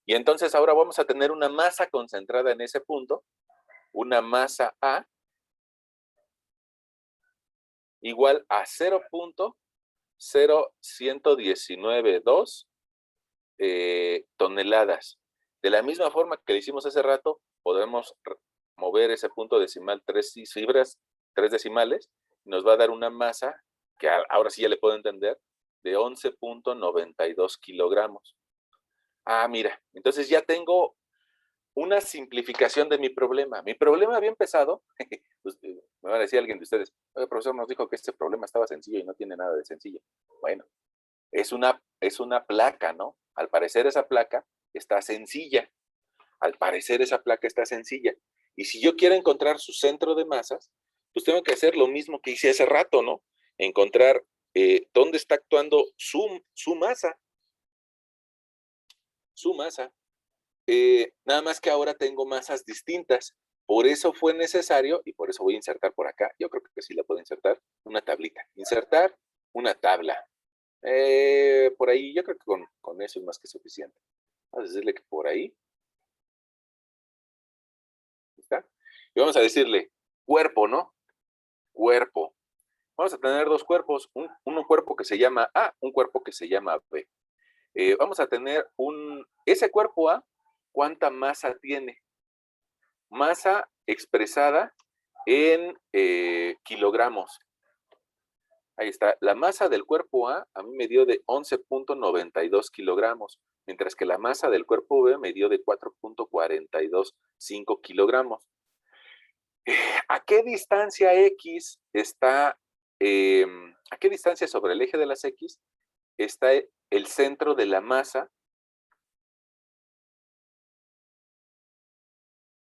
Speaker 1: Y entonces ahora vamos a tener una masa concentrada en ese punto, una masa A, igual a 0.0192 toneladas. De la misma forma que lo hicimos hace rato, podemos mover ese punto decimal 3 decimales, nos va a dar una masa, que ahora sí ya le puedo entender, de 11.92 kilogramos. Ah, mira, entonces ya tengo una simplificación de mi problema. Mi problema había empezado, pues, me va a decir alguien de ustedes, oye, profesor, nos dijo que este problema estaba sencillo y no tiene nada de sencillo. Bueno, es una placa, ¿no? Al parecer esa placa está sencilla. Al parecer esa placa está sencilla. Y si yo quiero encontrar su centro de masas, pues tengo que hacer lo mismo que hice hace rato, ¿no? Encontrar dónde está actuando su masa. Su masa. Nada más que ahora tengo masas distintas. Por eso fue necesario, y por eso voy a insertar por acá, yo creo que sí la puedo insertar, una tablita. Insertar una tabla. Por ahí, yo creo que con eso es más que suficiente. Vamos a decirle que por ahí. ¿Está? Y vamos a decirle cuerpo, ¿no? Cuerpo. Vamos a tener dos cuerpos, un cuerpo que se llama A, un cuerpo que se llama B. Vamos a tener ese cuerpo A, ¿cuánta masa tiene? Masa expresada en kilogramos. Ahí está. La masa del cuerpo A mí me dio de 11.92 kilogramos, mientras que la masa del cuerpo B me dio de 4.425 kilogramos. ¿A qué distancia X está, a qué distancia sobre el eje de las X está el centro de la masa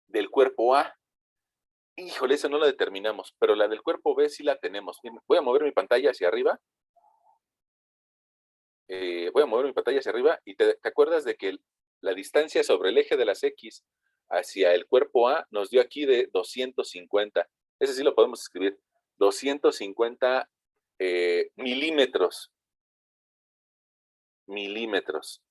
Speaker 1: del cuerpo A? Híjole, eso no lo determinamos, pero la del cuerpo B sí la tenemos. Voy a mover mi pantalla hacia arriba. Y te acuerdas de que la distancia sobre el eje de las X hacia el cuerpo A nos dio aquí de 250. Ese sí lo podemos escribir. 250 milímetros. Milímetros.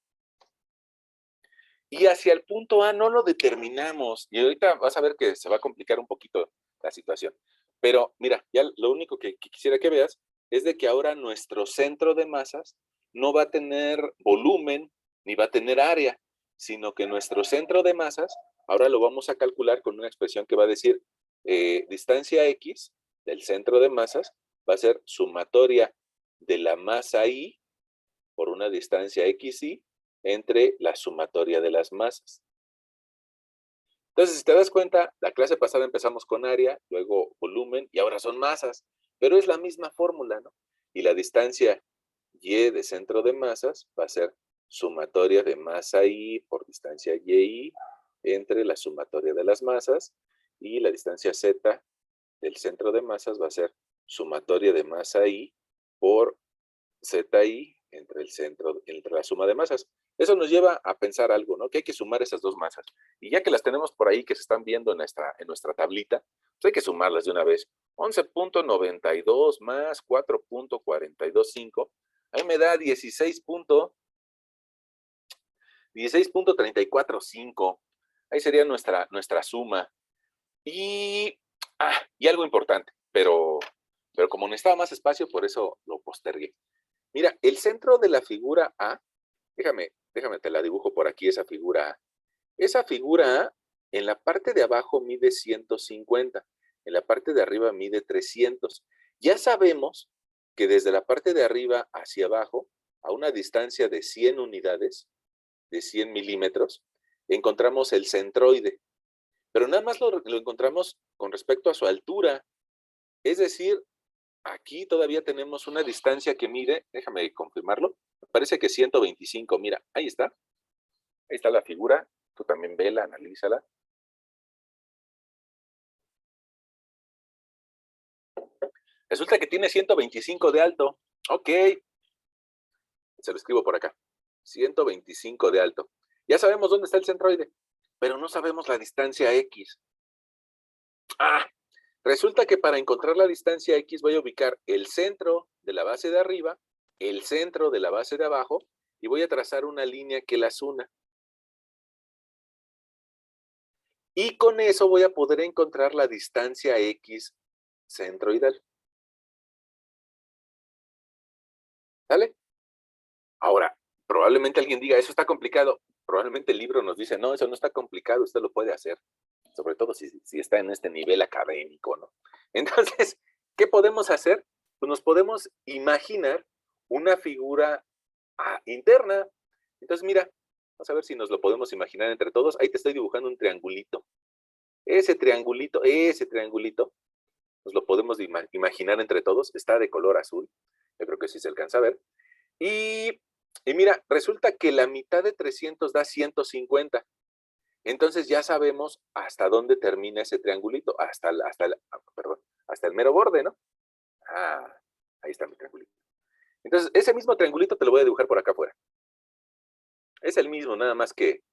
Speaker 1: Y hacia el punto A no lo determinamos. Y ahorita vas a ver que se va a complicar un poquito la situación. Pero mira, ya lo único que quisiera que veas es de que ahora nuestro centro de masas no va a tener volumen ni va a tener área, sino que nuestro centro de masas ahora lo vamos a calcular con una expresión que va a decir distancia X del centro de masas va a ser sumatoria de la masa Y por una distancia XY entre la sumatoria de las masas. Entonces, si te das cuenta, la clase pasada empezamos con área, luego volumen y ahora son masas, pero es la misma fórmula, ¿no? Y la distancia Y de centro de masas va a ser sumatoria de masa Y por distancia YI entre la sumatoria de las masas y la distancia Z del centro de masas va a ser sumatoria de masa Y por ZI entre la suma de masas. Eso nos lleva a pensar algo, ¿no? Que hay que sumar esas dos masas. Y ya que las tenemos por ahí, que se están viendo en nuestra tablita, pues hay que sumarlas de una vez. 11.92 más 4.425, ahí me da 16.345. Ahí sería nuestra suma. Y algo importante, pero como necesitaba más espacio, por eso lo postergué. Mira, el centro de la figura A, déjame, te la dibujo por aquí, esa figura A. Esa figura A, en la parte de abajo mide 150, en la parte de arriba mide 300. Ya sabemos que desde la parte de arriba hacia abajo, a una distancia de 100 unidades, de 100 milímetros, encontramos el centroide. Pero nada más lo encontramos con respecto a su altura. Es decir, aquí todavía tenemos una distancia que mide, déjame confirmarlo, me parece que 125, mira, ahí está la figura, tú también vela, analízala. Resulta que tiene 125 de alto, ok, se lo escribo por acá, 125 de alto. Ya sabemos dónde está el centroide, pero no sabemos la distancia X. Resulta que para encontrar la distancia X voy a ubicar el centro de la base de arriba, el centro de la base de abajo, y voy a trazar una línea que las una. Y con eso voy a poder encontrar la distancia X centroidal. ¿Sale? Ahora, probablemente alguien diga, eso está complicado. Probablemente el libro nos dice, no, eso no está complicado, usted lo puede hacer. Sobre todo si está en este nivel académico, ¿no? Entonces, ¿qué podemos hacer? Pues nos podemos imaginar una figura interna. Entonces, mira, vamos a ver si nos lo podemos imaginar entre todos. Ahí te estoy dibujando un triangulito. Ese triangulito, nos lo podemos imaginar entre todos. Está de color azul. Yo creo que sí se alcanza a ver. Y mira, resulta que la mitad de 300 da 150. Entonces ya sabemos hasta dónde termina ese triangulito, hasta el mero borde, ¿no? Ahí está mi triangulito. Entonces, ese mismo triangulito te lo voy a dibujar por acá afuera. Es el mismo, nada más que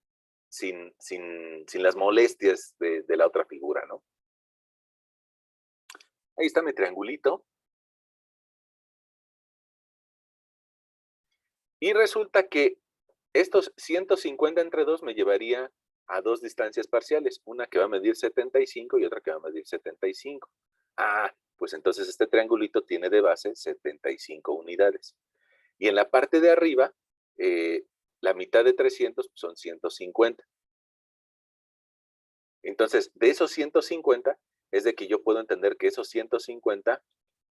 Speaker 1: sin las molestias de la otra figura, ¿no? Ahí está mi triangulito. Y resulta que estos 150 entre 2 me llevaría a dos distancias parciales, una que va a medir 75 y otra que va a medir 75. Pues entonces este triangulito tiene de base 75 unidades. Y en la parte de arriba, la mitad de 300 son 150. Entonces, de esos 150, es de que yo puedo entender que esos 150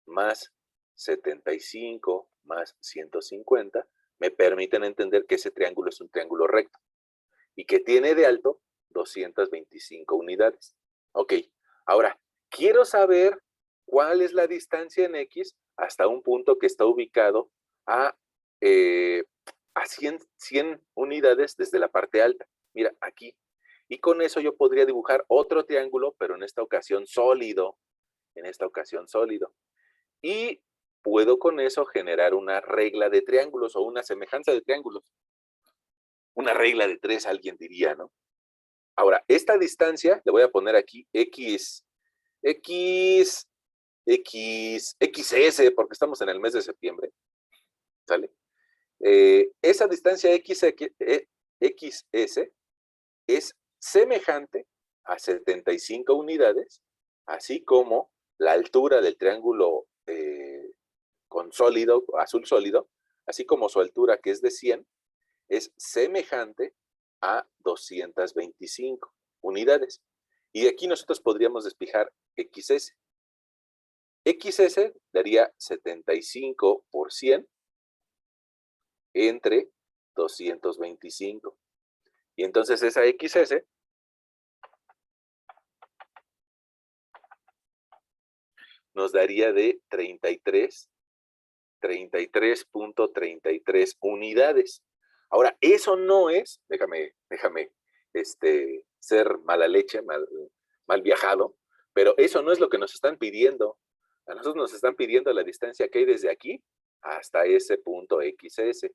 Speaker 1: más 75 más 150 me permiten entender que ese triángulo es un triángulo recto y que tiene de alto 225 unidades. Ok, ahora, quiero saber cuál es la distancia en X hasta un punto que está ubicado a 100 unidades desde la parte alta. Mira, aquí. Y con eso yo podría dibujar otro triángulo, pero en esta ocasión sólido. Y puedo con eso generar una regla de triángulos o una semejanza de triángulos. Una regla de 3, alguien diría, ¿no? Ahora, esta distancia, le voy a poner aquí XS, porque estamos en el mes de septiembre, ¿sale? Esa distancia XS es semejante a 75 unidades, así como la altura del triángulo con sólido, azul sólido, así como su altura, que es de 100, es semejante a 225 unidades. Y aquí nosotros podríamos despejar XS. XS daría 75 por 100 entre 225. Y entonces esa XS nos daría de 33.33 unidades. Ahora, eso no es, déjame ser mala leche, mal viajado, pero eso no es lo que nos están pidiendo. A nosotros nos están pidiendo la distancia que hay desde aquí hasta ese punto XS.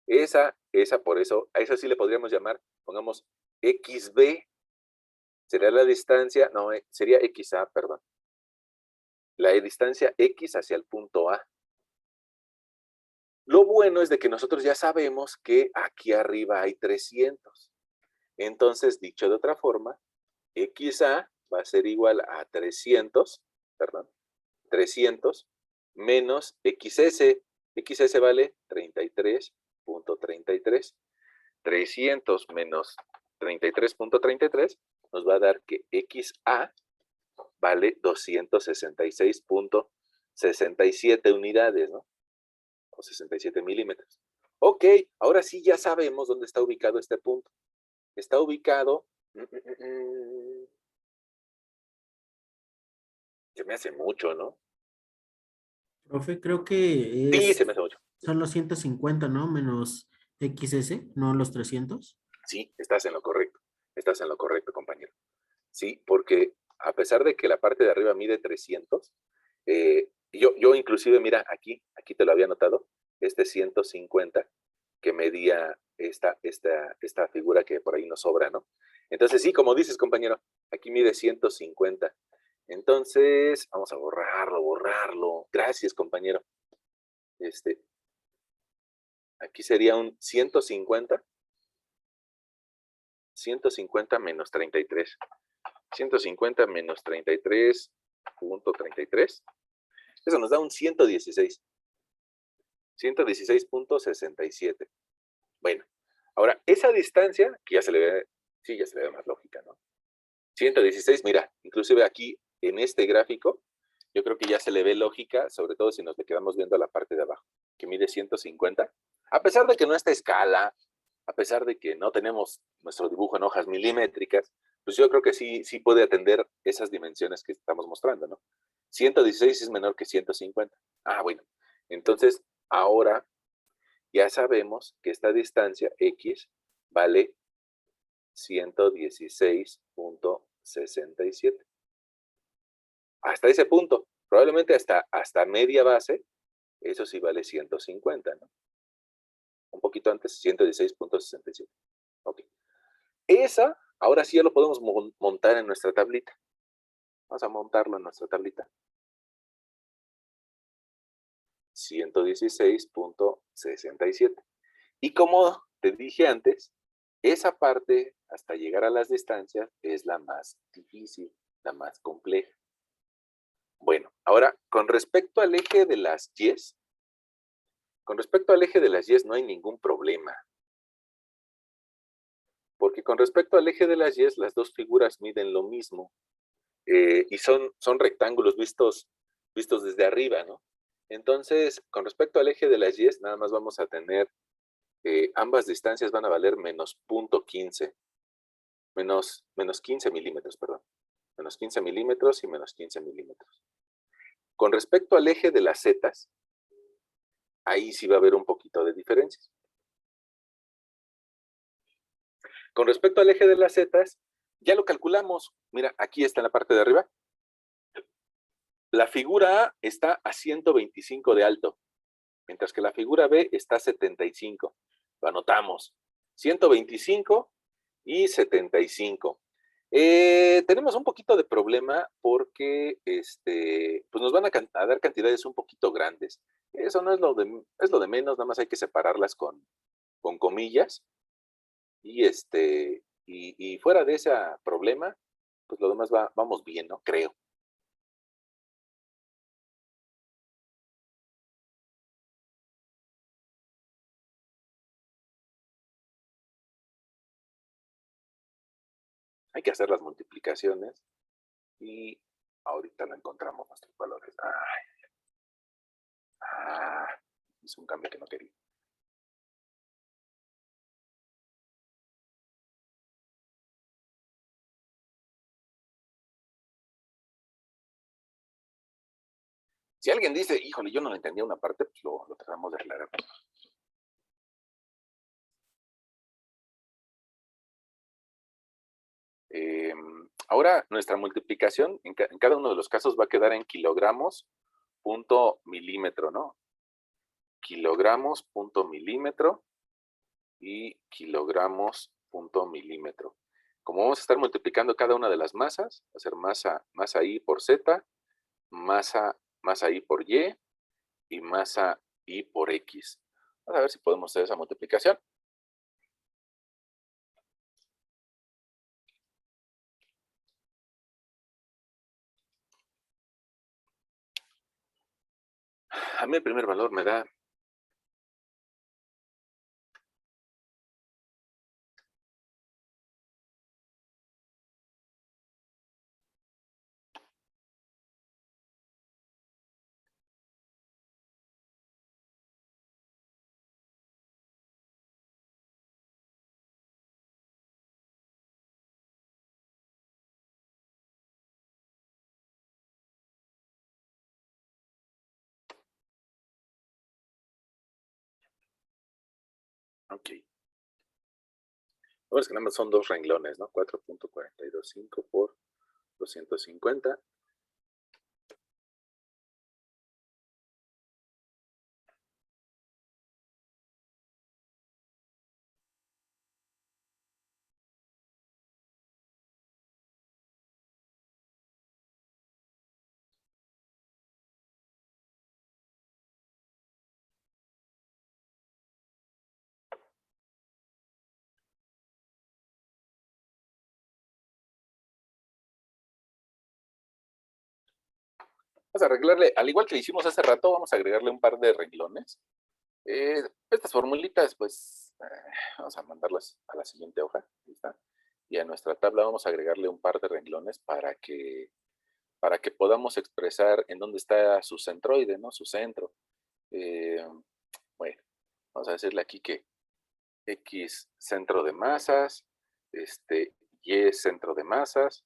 Speaker 1: Esa por eso, a eso sí le podríamos llamar, pongamos XB, sería la distancia, no, sería XA, perdón. La distancia X hacia el punto A. Lo bueno es de que nosotros ya sabemos que aquí arriba hay 300. Entonces, dicho de otra forma, XA va a ser igual a 300 menos XS. XS vale 33.33. 300 menos 33.33 nos va a dar que XA vale 266.67 unidades, ¿no? O 67 milímetros. Ok, ahora sí ya sabemos dónde está ubicado este punto. Está ubicado... Se me hace mucho, ¿no?
Speaker 2: Profe, creo que
Speaker 1: Sí, se me hace mucho.
Speaker 2: son los 150, ¿no? Menos XS, no los 300.
Speaker 1: Sí, estás en lo correcto, compañero. Sí, porque a pesar de que la parte de arriba mide 300, yo inclusive, mira, aquí te lo había notado, este 150 que medía esta figura que por ahí nos sobra, ¿no? Entonces, sí, como dices, compañero, aquí mide 150. Entonces, vamos a borrarlo. Gracias, compañero. Aquí sería un 150 menos 33. 150 menos 33.33. Eso nos da un 116. 116.67. Bueno, ahora, esa distancia, que ya se le ve, sí, ya se le ve más lógica, ¿no? 116, mira, inclusive aquí en este gráfico, yo creo que ya se le ve lógica, sobre todo si nos le quedamos viendo a la parte de abajo. que mide 150, a pesar de que no está a escala, a pesar de que no tenemos nuestro dibujo en hojas milimétricas, pues yo creo que sí puede atender esas dimensiones que estamos mostrando, ¿no? 116 es menor que 150. Ah, bueno. Entonces, ahora ya sabemos que esta distancia X vale 116.67. Hasta ese punto, probablemente hasta media base, eso sí vale 150, ¿no? Un poquito antes, 116.67. Ok. Esa, ahora sí ya lo podemos montar en nuestra tablita. Vamos a montarlo en nuestra tablita. 116.67. Y como te dije antes, esa parte, hasta llegar a las distancias, es la más difícil, la más compleja. Bueno, ahora, con respecto al eje de las Y's, no hay ningún problema. Porque con respecto al eje de las Y's, las dos figuras miden lo mismo. Y son rectángulos vistos desde arriba, ¿no? Entonces, con respecto al eje de las Y's, nada más vamos a tener, ambas distancias van a valer menos 0.15, menos 15 milímetros, perdón. Menos 15 milímetros y menos 15 milímetros. Con respecto al eje de las zetas, ahí sí va a haber un poquito de diferencias. Con respecto al eje de las zetas, ya lo calculamos. Mira, aquí está en la parte de arriba. La figura A está a 125 de alto, mientras que la figura B está a 75. Lo anotamos. 125 y 75. Tenemos un poquito de problema porque pues nos van a dar cantidades un poquito grandes. Eso no es lo de menos, nada más hay que separarlas con comillas. Y fuera de ese problema, pues lo demás vamos bien, ¿no? Creo. Hay que hacer las multiplicaciones y ahorita lo encontramos nuestros valores. Es un cambio que no quería. Si alguien dice, híjole, yo no le entendía una parte, pues lo tratamos de aclarar. Ahora, nuestra multiplicación en cada uno de los casos va a quedar en kilogramos punto milímetro, ¿no? Kilogramos punto milímetro y kilogramos punto milímetro. Como vamos a estar multiplicando cada una de las masas, va a ser masa I por Z, masa I por Y y masa I por X. Vamos a ver si podemos hacer esa multiplicación. A mí el primer valor me da ok. Ahora es que nada más son dos renglones, ¿no? 4.425 por 250. Vamos a arreglarle, al igual que hicimos hace rato, vamos a agregarle un par de renglones. Estas formulitas, pues, vamos a mandarlas a la siguiente hoja. Ahí está. Y a nuestra tabla vamos a agregarle un par de renglones para que podamos expresar en dónde está su centroide, ¿no? Su centro. Vamos a decirle aquí que X centro de masas, Y centro de masas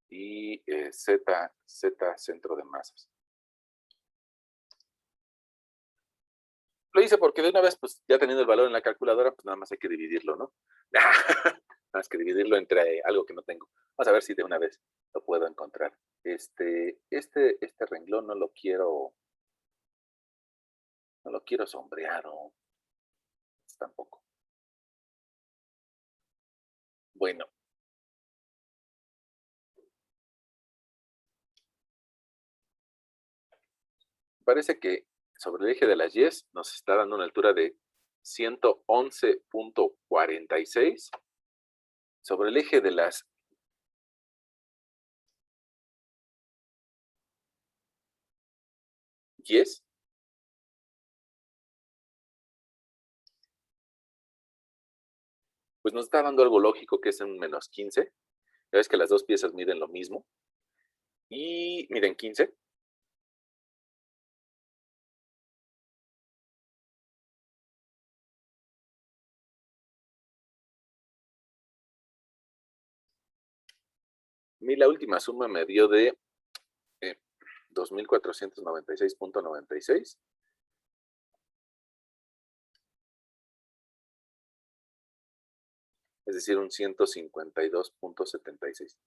Speaker 1: y Z centro de masas. Lo hice porque de una vez, pues ya teniendo el valor en la calculadora, pues nada más hay que dividirlo, ¿no? Nada más que dividirlo entre algo que no tengo. Vamos a ver si de una vez lo puedo encontrar. Este renglón no lo quiero sombrear o tampoco. Bueno. Parece que sobre el eje de las Y's nos está dando una altura de 111.46. Sobre el eje de las Y's, pues nos está dando algo lógico que es un menos 15. Ya ves que las dos piezas miden lo mismo. Y miden 15. La última suma me dio de 2.496.96. Es decir, un 152.76.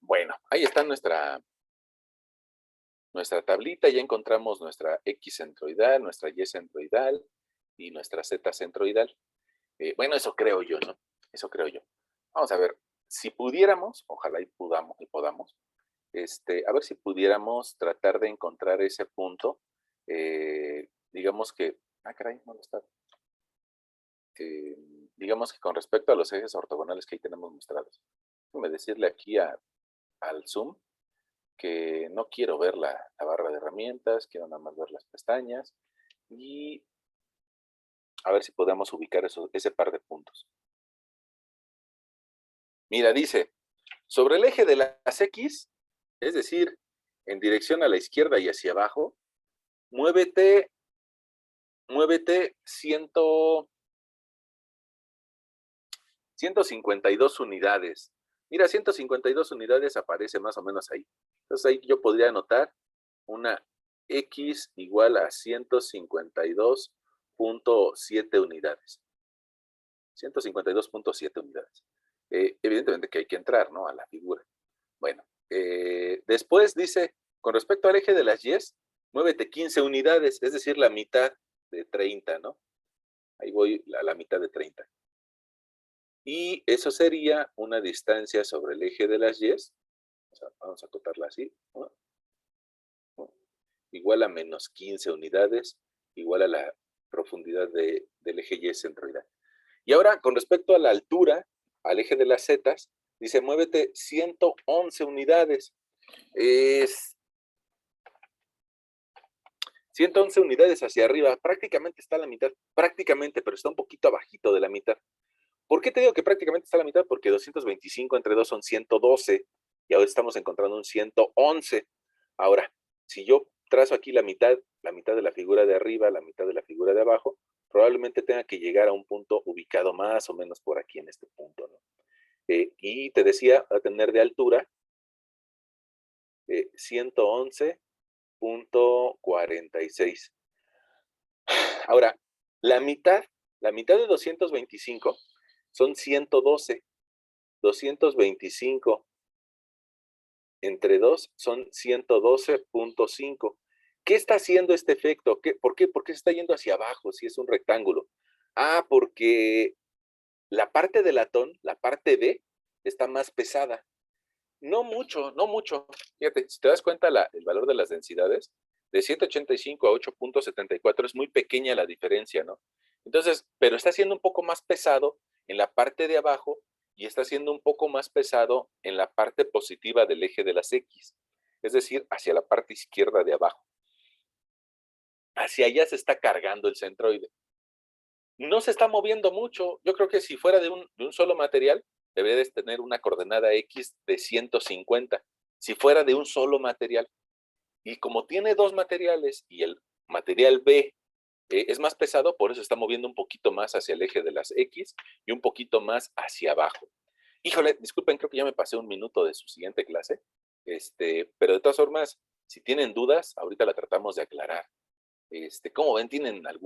Speaker 1: Bueno, ahí está nuestra tablita. Ya encontramos nuestra X centroidal, nuestra Y centroidal y nuestra Z centroidal. Bueno, eso creo yo, ¿no? Eso creo yo. Vamos a ver, si pudiéramos, ojalá y podamos, a ver si pudiéramos tratar de encontrar ese punto, digamos que, caray, no lo está. Digamos que con respecto a los ejes ortogonales que ahí tenemos mostrados. Déjame decirle aquí al Zoom que no quiero ver la barra de herramientas, quiero nada más ver las pestañas y a ver si podemos ubicar ese par de puntos. Mira, dice, sobre el eje de las X, es decir, en dirección a la izquierda y hacia abajo, muévete 152 unidades. Mira, 152 unidades aparece más o menos ahí. Entonces ahí yo podría anotar una X igual a 152.7 unidades. 152.7 unidades. Evidentemente que hay que entrar, ¿no? A la figura. Bueno, después dice, con respecto al eje de las Y's, muévete 15 unidades, es decir, la mitad de 30, ¿no? Ahí voy a la mitad de 30. Y eso sería una distancia sobre el eje de las Y's. Vamos a acotarla así, ¿no? Igual a menos 15 unidades, igual a la profundidad del eje Y centroidal. Y ahora, con respecto a la altura, al eje de las Zetas, dice, muévete 111 unidades. Es 111 unidades hacia arriba, prácticamente está a la mitad, prácticamente, pero está un poquito abajito de la mitad. ¿Por qué te digo que prácticamente está a la mitad? Porque 225 entre 2 son 112, y ahora estamos encontrando un 111. Ahora, si yo trazo aquí la mitad de la figura de arriba, la mitad de la figura de abajo, probablemente tenga que llegar a un punto ubicado más o menos por aquí en este punto, ¿no? Y te decía, va a tener de altura 111.46. Ahora, la mitad de 225 son 112. 225 entre 2 son 112.5. ¿Qué está haciendo este efecto? ¿Por qué se está yendo hacia abajo si es un rectángulo? Porque la parte del latón, la parte B, está más pesada. No mucho, no mucho. Fíjate, si te das cuenta el valor de las densidades, de 785 a 8.74 es muy pequeña la diferencia, ¿no? Entonces, pero está siendo un poco más pesado en la parte de abajo y está siendo un poco más pesado en la parte positiva del eje de las X, es decir, hacia la parte izquierda de abajo. Hacia allá se está cargando el centroide. no se está moviendo mucho. Yo creo que si fuera de un solo material, debería de tener una coordenada X de 150. Si fuera de un solo material. Y como tiene dos materiales y el material B es más pesado, por eso está moviendo un poquito más hacia el eje de las X y un poquito más hacia abajo. Híjole, disculpen, creo que ya me pasé un minuto de su siguiente clase, pero de todas formas, si tienen dudas, ahorita la tratamos de aclarar. ¿Cómo ven? ¿Tienen algún